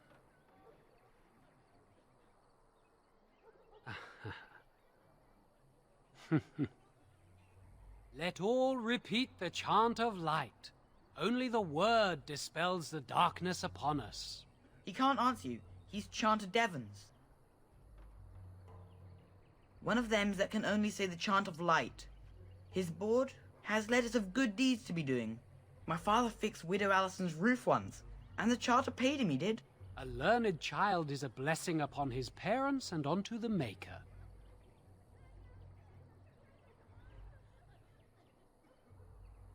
Let all repeat the chant of light. Only the word dispels the darkness upon us. He can't answer you. He's chanted Devons. One of them that can only say the chant of light. His board has letters of good deeds to be doing. My father fixed Widow Allison's roof once, and the charter paid him, he did. A learned child is a blessing upon his parents and unto the Maker.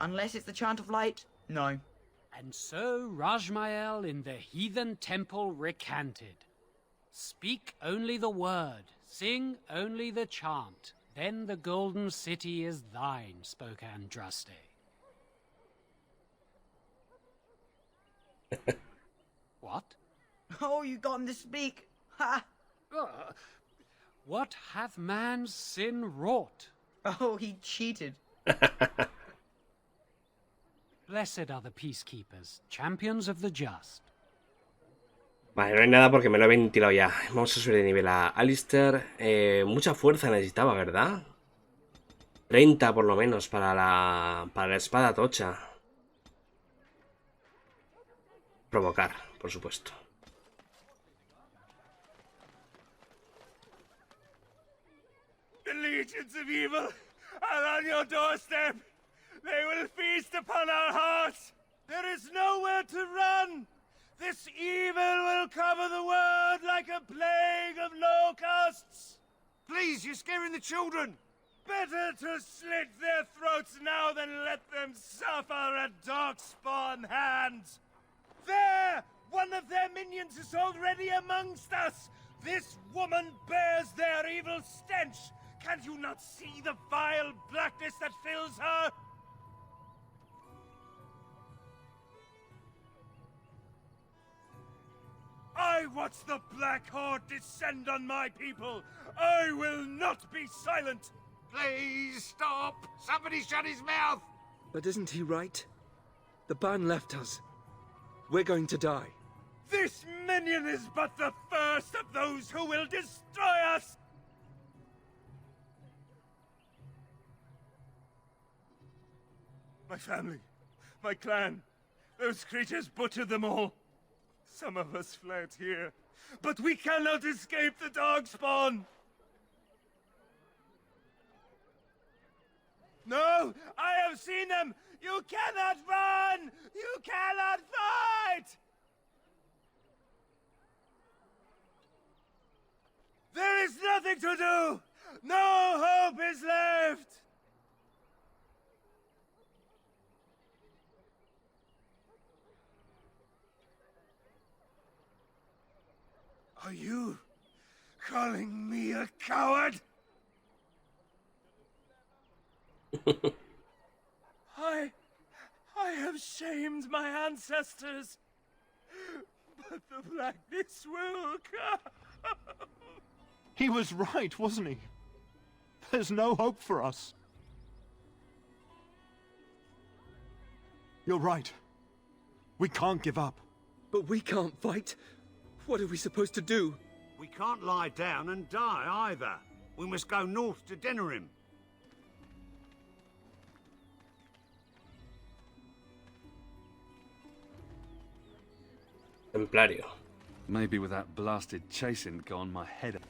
Unless it's the chant of light, no. And so Rajmael in the heathen temple recanted. Speak only the word, sing only the chant, then the golden city is thine, spoke Andraste. What? Oh, you got him to speak. Ha! What hath man's sin wrought? Oh, he cheated. Blessed are the peacekeepers, champions of the just. Vale, no hay nada porque me lo he ventilado ya. Vamos a subir de nivel a Alistair. Mucha fuerza necesitaba, ¿verdad? 30 por lo menos para la espada tocha. Provocar, por supuesto. The legions of evil are on your doorstep. They will feast upon our hearts. There is nowhere to run. This evil will cover the world like a plague of locusts. Please, you're scaring the children. Better to slit their throats now than let them suffer at Darkspawn hands. There! One of their minions is already amongst us. This woman bears their evil stench. Can't you not see the vile blackness that fills her? I watch the Black Horde descend on my people. I will not be silent. Please stop. Somebody shut his mouth. But isn't he right? The ban left us. We're going to die. This minion is but the first of those who will destroy us. My family, my clan, those creatures butchered them all. Some of us fled here, but we cannot escape the Darkspawn. No, I have seen them. You cannot run. You cannot fight. There is nothing to do. No hope is left. Are you calling me a coward? I have shamed my ancestors, but the blackness will come. He was right, wasn't he? There's no hope for us. You're right. We can't give up. But we can't fight. What are we supposed to do? We can't lie down and die either. We must go north to Denerim. Templario. Maybe with that blasted chasing gone, my headache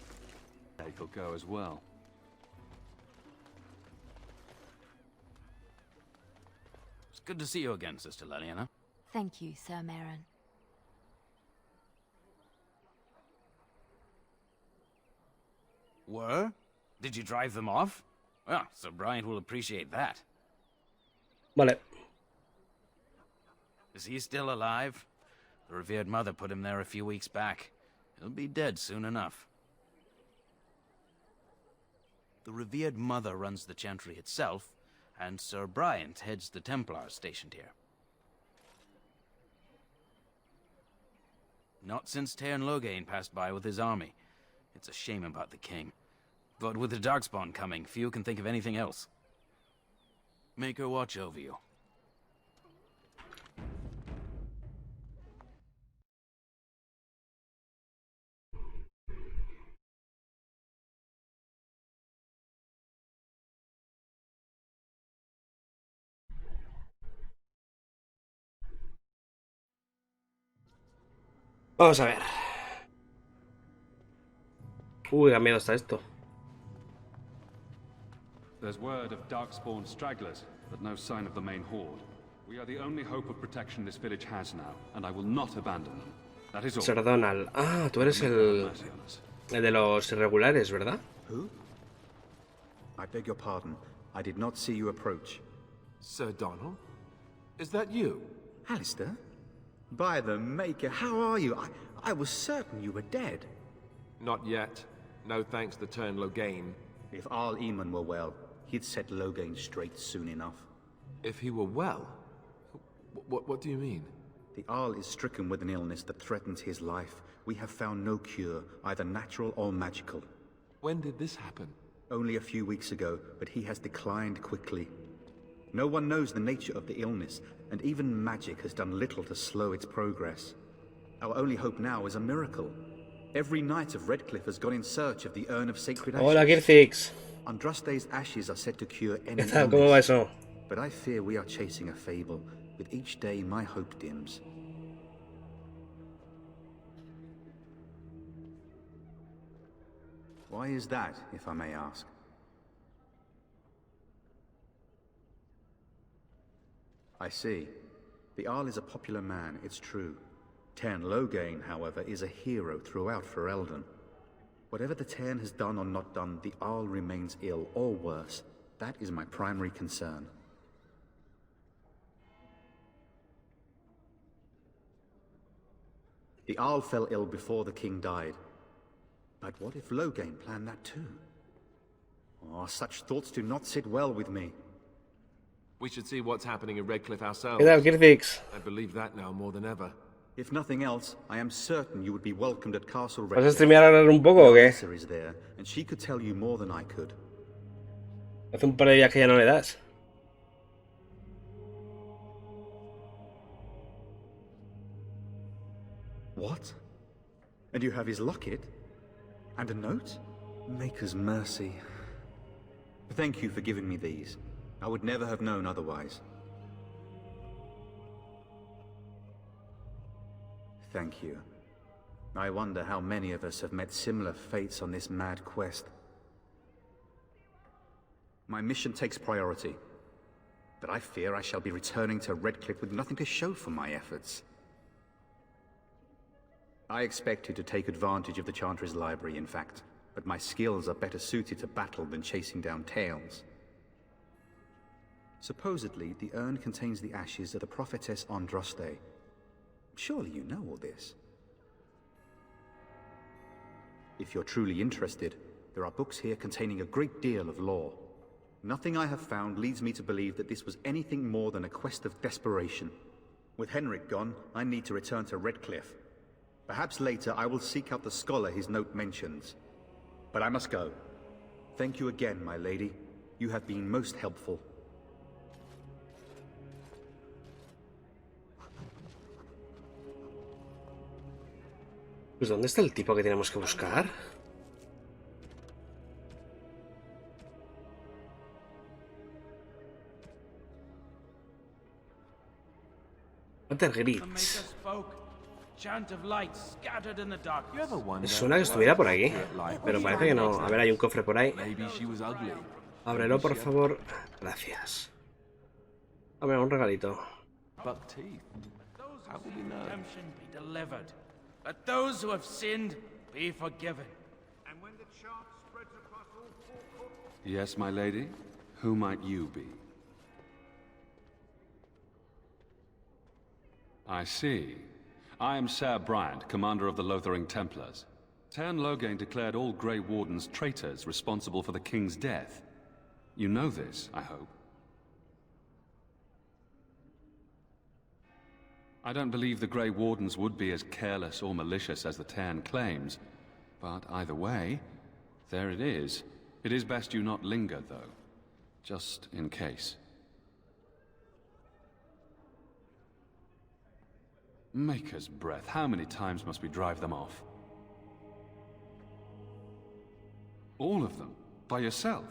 will go as well. It's good to see you again, Sister Leliana. Thank you, Sir Merrin. Were? Did you drive them off? Well, Sir Brian will appreciate that. Vale. Is he still alive? The revered mother put him there a few weeks back. He'll be dead soon enough. The revered mother runs the chantry itself, and Sir Bryant heads the Templars stationed here. Not since Tairn Loghain passed by with his army. It's a shame about the king. But with the Darkspawn coming, few can think of anything else. Make her watch over you. Vamos a ver. Uy, da miedo está esto. There's word of Darkspawn stragglers, but no sign of the main horde. We are the only hope of protection this village has now, and I will not abandon them. That is all. Sir Donald. Ah, tú eres el de los irregulares, ¿verdad? Who? I beg your pardon. I did not see you approach. Sir Donald? Is that you? Alistair? By the Maker, how are you? I was certain you were dead. Not yet. No thanks to Turn Logain. If Arl Eamon were well, he'd set Logain straight soon enough. If he were well? What do you mean? The Arl is stricken with an illness that threatens his life. We have found no cure, either natural or magical. When did this happen? Only a few weeks ago, but he has declined quickly. No one knows the nature of the illness, and even magic has done little to slow its progress. Our only hope now is a miracle. Every knight of Redcliffe has gone in search of the urn of sacred ashes. Hola, Girfix. Andraste's ashes are said to cure any ¿Cómo va illness. eso? But I fear we are chasing a fable. With each day, my hope dims. Why is that, if I may ask? I see. The Arl is a popular man, it's true. Tern Logain, however, is a hero throughout Ferelden. Whatever the Tern has done or not done, the Arl remains ill, or worse. That is my primary concern. The Arl fell ill before the king died. But what if Logain planned that too? Oh, such thoughts do not sit well with me. We should see what's happening in Redcliffe ourselves. ¿Qué tal, Girfix? I believe that now more than ever. If nothing else, I am certain you would be welcomed at Castle ¿Vas a Redcliffe. streamear ahora un poco o qué? Elsa is there, and she could tell you more than I could. Hace un par de días que ya no le das. What? And you have his locket? And a note? Maker's mercy. Thank you for giving me these. I would never have known otherwise. Thank you. I wonder how many of us have met similar fates on this mad quest. My mission takes priority, but I fear I shall be returning to Redcliffe with nothing to show for my efforts. I expected to take advantage of the Chantry's library, in fact, but my skills are better suited to battle than chasing down tales. Supposedly, the urn contains the ashes of the prophetess Andraste. Surely you know all this. If you're truly interested, there are books here containing a great deal of lore. Nothing I have found leads me to believe that this was anything more than a quest of desperation. With Henrik gone, I need to return to Redcliffe. Perhaps later I will seek out the scholar his note mentions. But I must go. Thank you again, my lady. You have been most helpful. Pues ¿dónde está el tipo que tenemos que buscar? Grits. Me suena que estuviera por aquí, pero parece que no. A ver, hay un cofre por ahí. Ábrelo, por favor. Gracias. A ver, un regalito. Let those who have sinned be forgiven. And when the chant spreads across all four corners... Yes, my lady? Who might you be? I see. I am Ser Bryant, commander of the Lothering Templars. Tern Logain declared all Grey Wardens traitors responsible for the king's death. You know this, I hope. I don't believe the Grey Wardens would be as careless or malicious as the Tern claims. But either way, there it is. It is best you not linger, though. Just in case. Maker's breath, how many times must we drive them off? All of them? By yourself?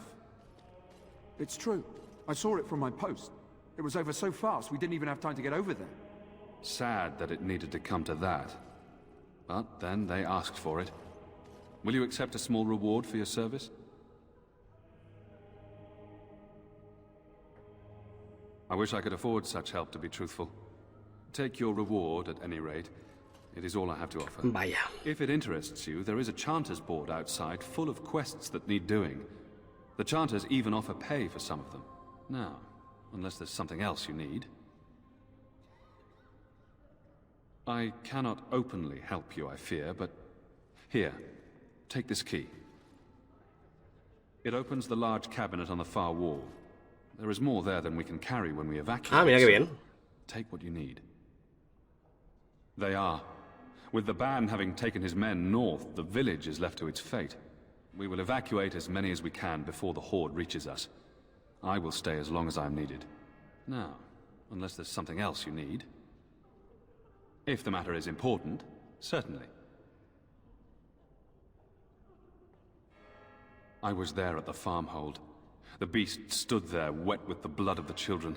It's true. I saw it from my post. It was over so fast, we didn't even have time to get over there. Sad that it needed to come to that. But then they asked for it. Will you accept a small reward for your service? I wish I could afford such help, to be truthful. Take your reward, at any rate. It is all I have to offer. Vaya. If it interests you, there is a Chanter's board outside full of quests that need doing. The Chanters even offer pay for some of them. Now, unless there's something else you need. I cannot openly help you, I fear, but here, take this key. It opens the large cabinet on the far wall. There is more there than we can carry when we evacuate. Ah, mira que bien. Take what you need. They are. With the ban having taken his men north, the village is left to its fate. We will evacuate as many as we can before the horde reaches us. I will stay as long as I am needed. Now, unless there's something else you need. If the matter is important, certainly. I was there at the farmhold. The beast stood there, wet with the blood of the children.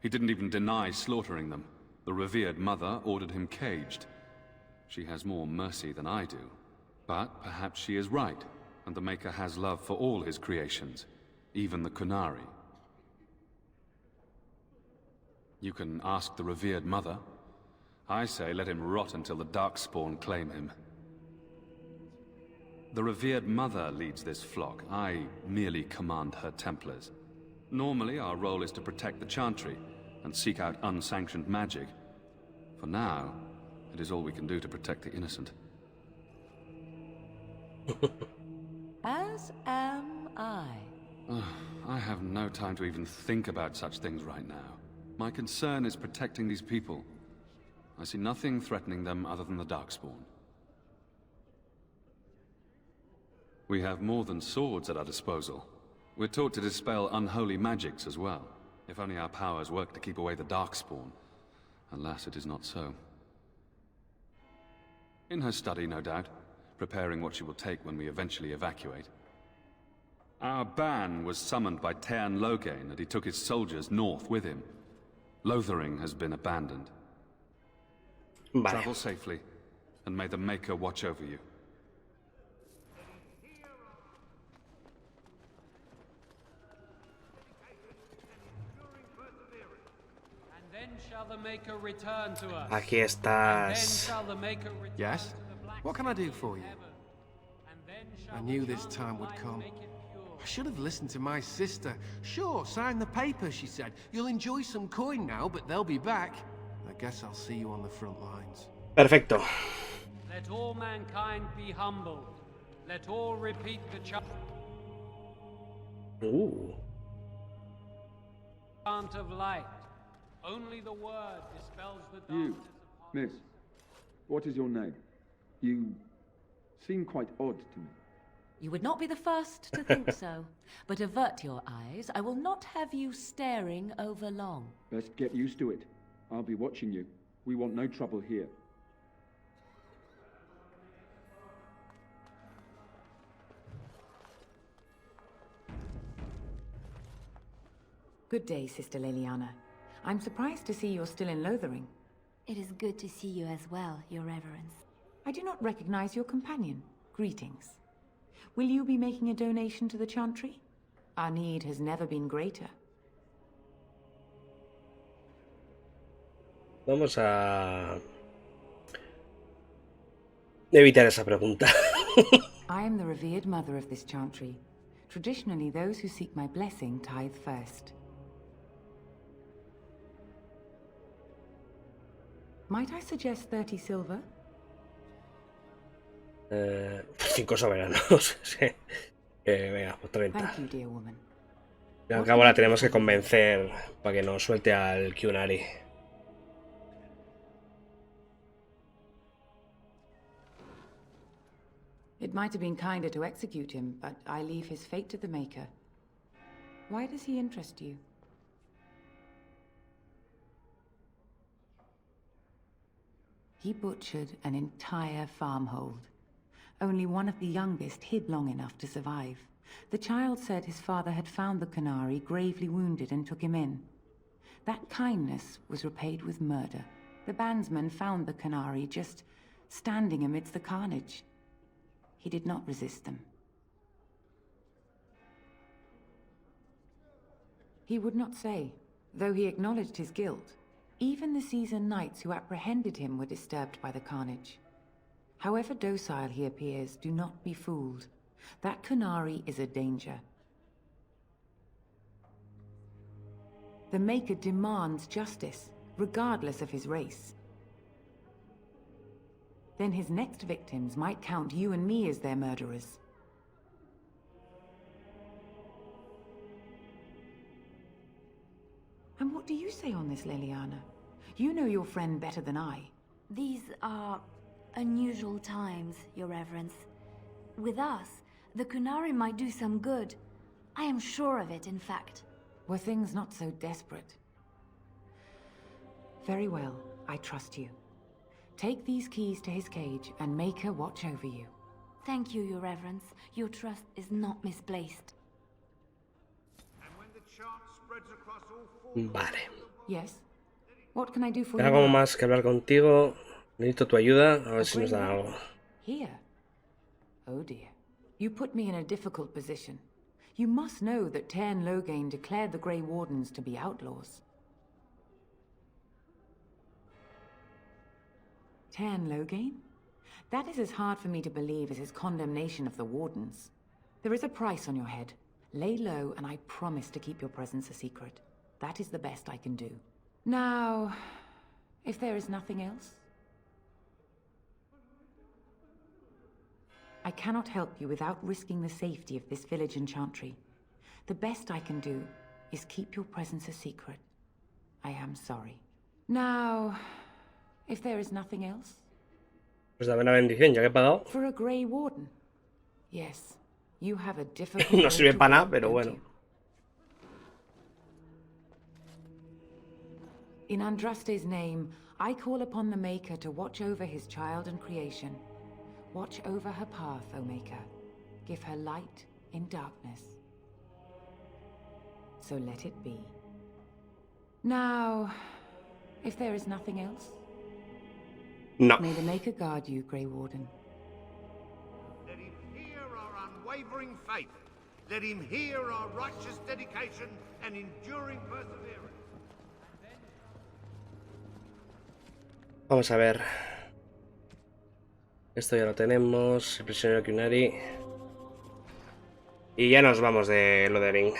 He didn't even deny slaughtering them. The revered mother ordered him caged. She has more mercy than I do. But perhaps she is right, and the Maker has love for all his creations, even the Kunari. You can ask the revered mother. I say let him rot until the Darkspawn claim him. The revered mother leads this flock. I merely command her Templars. Normally, our role is to protect the Chantry and seek out unsanctioned magic. For now, it is all we can do to protect the innocent. As am I. I have no time to even think about such things right now. My concern is protecting these people. I see nothing threatening them other than the Darkspawn. We have more than swords at our disposal. We're taught to dispel unholy magics as well. If only our powers work to keep away the Darkspawn. Alas, it is not so. In her study, no doubt, preparing what she will take when we eventually evacuate. Our ban was summoned by Tairn Loghain, and he took his soldiers north with him. Lothering has been abandoned. Vale. Travel safely, and may the Maker watch over you. Aquí estás. Yes? What can I do for you? I knew this time would come. I should have listened to my sister. Sure, sign the paper, she said. You'll enjoy some coin now, but they'll be back. I guess I'll see you on the front lines. Perfecto. Let all mankind be humbled. Let all repeat the chant of light. Only the word dispels the darkness. You, miss, what is your name? You seem quite odd to me. You would not be the first to think so. But avert your eyes. I will not have you staring over long. Best get used to it. I'll be watching you. We want no trouble here. Good day, Sister Leliana. I'm surprised to see you're still in Lothering. It is good to see you as well, Your Reverence. I do not recognize your companion. Greetings. Will you be making a donation to the Chantry? Our need has never been greater. Vamos a evitar esa pregunta. I am the revered mother of this Chantry. Traditionally, those who seek my blessing tithe first. Might I suggest 30 silver? 5 soberanos. Sí. Venga, pues 30. Thank you, dear woman. Y al cabo la tenemos que convencer para que nos suelte al Kunari. It might have been kinder to execute him, but I leave his fate to the Maker. Why does he interest you? He butchered an entire farmhold. Only one of the youngest hid long enough to survive. The child said his father had found the Kunari gravely wounded and took him in. That kindness was repaid with murder. The bandsman found the Kunari just standing amidst the carnage. He did not resist them. He would not say, though he acknowledged his guilt. Even the seasoned knights who apprehended him were disturbed by the carnage. However docile he appears, do not be fooled. That Kunari is a danger. The Maker demands justice, regardless of his race. Then his next victims might count you and me as their murderers. And what do you say on this, Leliana? You know your friend better than I. These are unusual times, Your Reverence. With us, the Kunari might do some good. I am sure of it, in fact. Were things not so desperate? Very well, I trust you. Take these keys to his cage and make her watch over you. Thank you, Your Reverence. Your trust is not misplaced. Vale. Yes. What can I do for Tengo you? algo más que hablar contigo. Necesito tu ayuda. A ver si nos dan algo. Here? Oh dear. You put me in a difficult position. You must know that Tern Loghain declared the Grey Wardens to be outlaws. Tern Loghain? That is as hard for me to believe as his condemnation of the Wardens. There is a price on your head. Lay low, and I promise to keep your presence a secret. That is the best I can do. Now, if there is nothing else... I cannot help you without risking the safety of this village and chantry. The best I can do is keep your presence a secret. I am sorry. Now, if there is nothing else... Pues dame la bendición, ya que he pagado. For a Grey Warden. Yes, you have a difficult... No sirve para nada, pero bueno. In Andraste's name, I call upon the Maker to watch over his child and creation. Watch over her path, O Maker. Give her light in darkness. So let it be. Now, if there is nothing else... No. May the Maker guard you, Grey Warden. Let him hear our unwavering faith. Let him hear our righteous dedication and enduring perseverance. Vamos a ver. Esto ya lo tenemos. El prisionero Kunari. Y ya nos vamos de Lothering.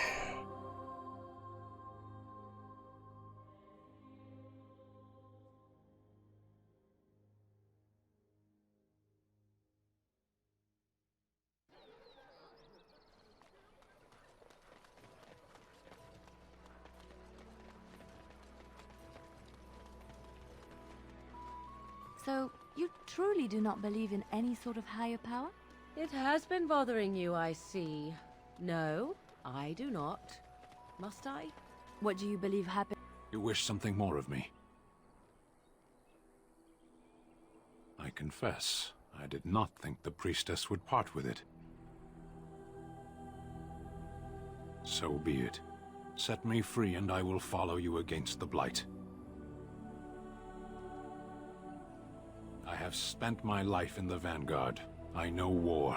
So, you truly do not believe in any sort of higher power? It has been bothering you, I see. No, I do not. Must I? What do you believe happened? You wish something more of me? I confess, I did not think the priestess would part with it. So be it. Set me free and I will follow you against the Blight. I have spent my life in the Vanguard. I know war,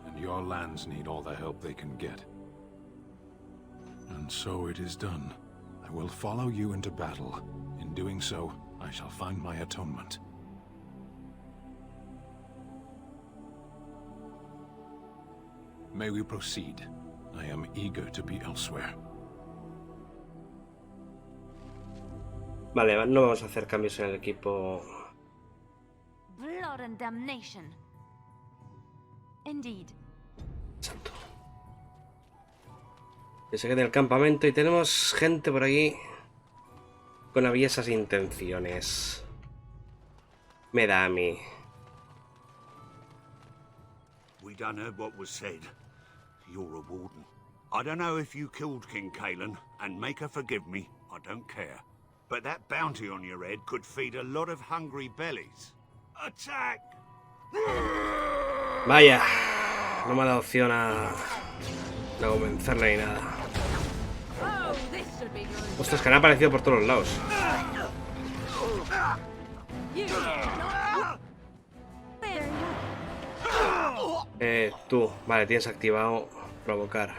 and your lands need all the help they can get. And so it is done. I will follow you into battle. In doing so, I shall find my atonement. May we proceed? I am eager to be elsewhere. Vale, no vamos a hacer cambios en el equipo. Blood and damnation. Indeed. Santo. Que se quede en el campamento y tenemos gente por aquí con aviesas intenciones. Me da a mí. We done heard what was said. You're a warden. I don't know if you killed King Kalen, and make her forgive me, I don't care. But that bounty on your head could feed a lot of hungry bellies. Attack! Vaya, no me ha dado opción a convencerle ni nada. Ostras, que han aparecido por todos los lados. Tú, vale, tienes activado provocar.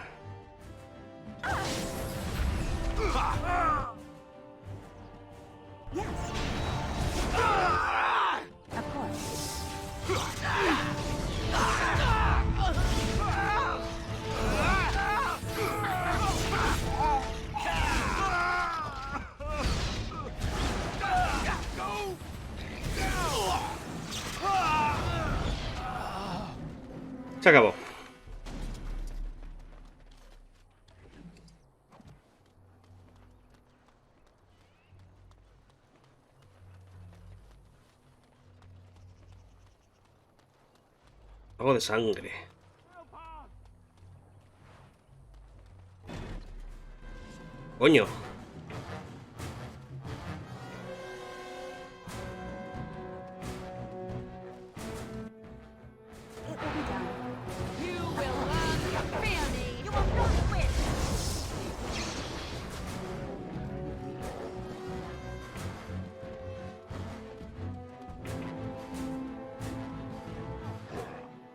Se acabó. Algo de sangre. Coño.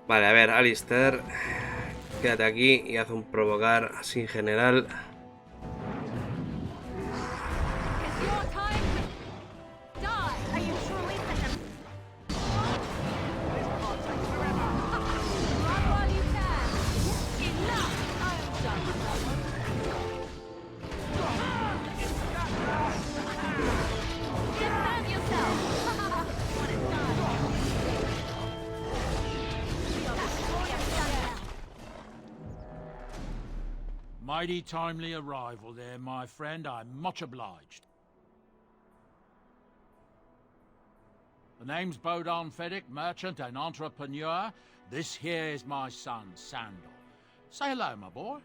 Vale, a ver, Alistair, quédate aquí y haz un provocar así en general. Mighty timely arrival there, my friend. I'm much obliged. The name's Bodon Feddick, merchant and entrepreneur. This here is my son, Sandal. Say hello, my boy.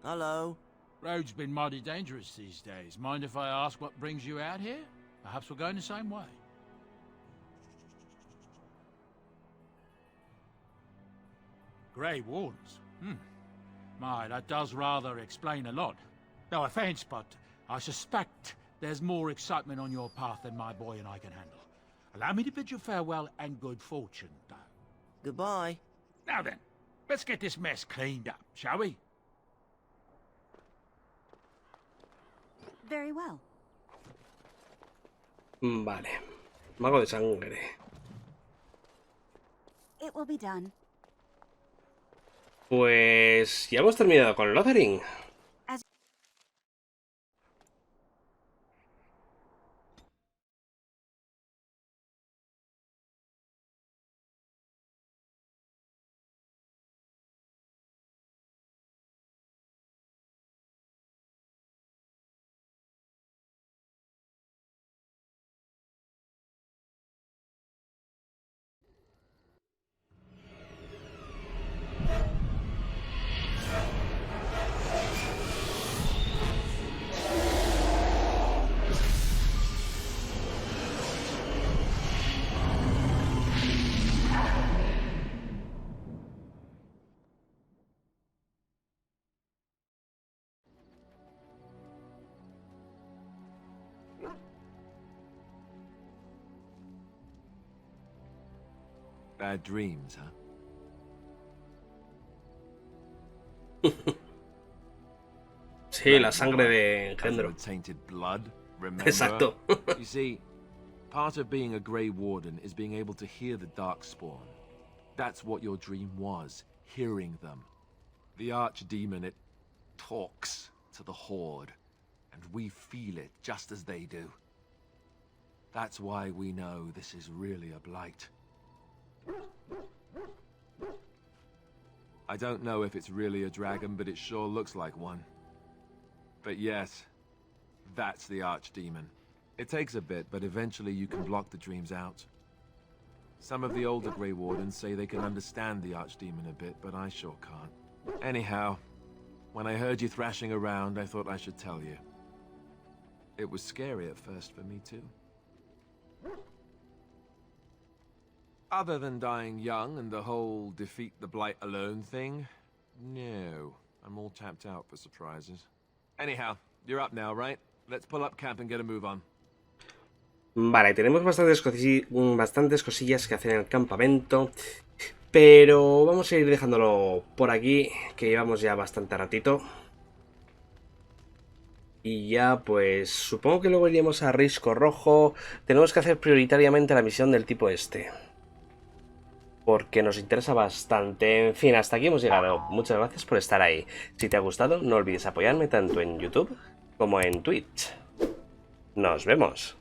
Hello. Road's been mighty dangerous these days. Mind if I ask what brings you out here? Perhaps we're going the same way. Grey Wardens? My, that does rather explain a lot. No offense, but I suspect there's more excitement on your path than my boy and I can handle. Allow me to bid you farewell and good fortune, though. Goodbye. Now then, let's get this mess cleaned up, shall we? Very well. Vale. Mago de sangre. It will be done. Pues ya hemos terminado con Lothering. Bad dreams, huh? Sí, la sangre de engendro. Tainted blood, remember? Exacto. You see, part of being a Grey Warden is being able to hear the Darkspawn. That's what your dream was, hearing them. The Archdemon, it talks to the Horde, and we feel it just as they do. That's why we know this is really a blight. I don't know if it's really a dragon, but it sure looks like one. But yes, that's the Archdemon. It takes a bit, but eventually you can block the dreams out. Some of the older Grey Wardens say they can understand the Archdemon a bit, but I sure can't. Anyhow, when I heard you thrashing around, I thought I should tell you. It was scary at first for me too. Other than dying young and the whole defeat the Blight alone thing, no. I'm all tapped out for surprises. Anyhow, you're up now, right? Let's pull up camp and get a move on. Vale, tenemos bastantes cosillas que hacer en el campamento, pero vamos a ir dejándolo por aquí, que llevamos ya bastante ratito. Y ya, pues, supongo que luego iríamos a Risco Rojo. Tenemos que hacer prioritariamente la misión del tipo este, porque nos interesa bastante. En fin, hasta aquí hemos llegado. Muchas gracias por estar ahí. Si te ha gustado, no olvides apoyarme tanto en YouTube como en Twitch. Nos vemos.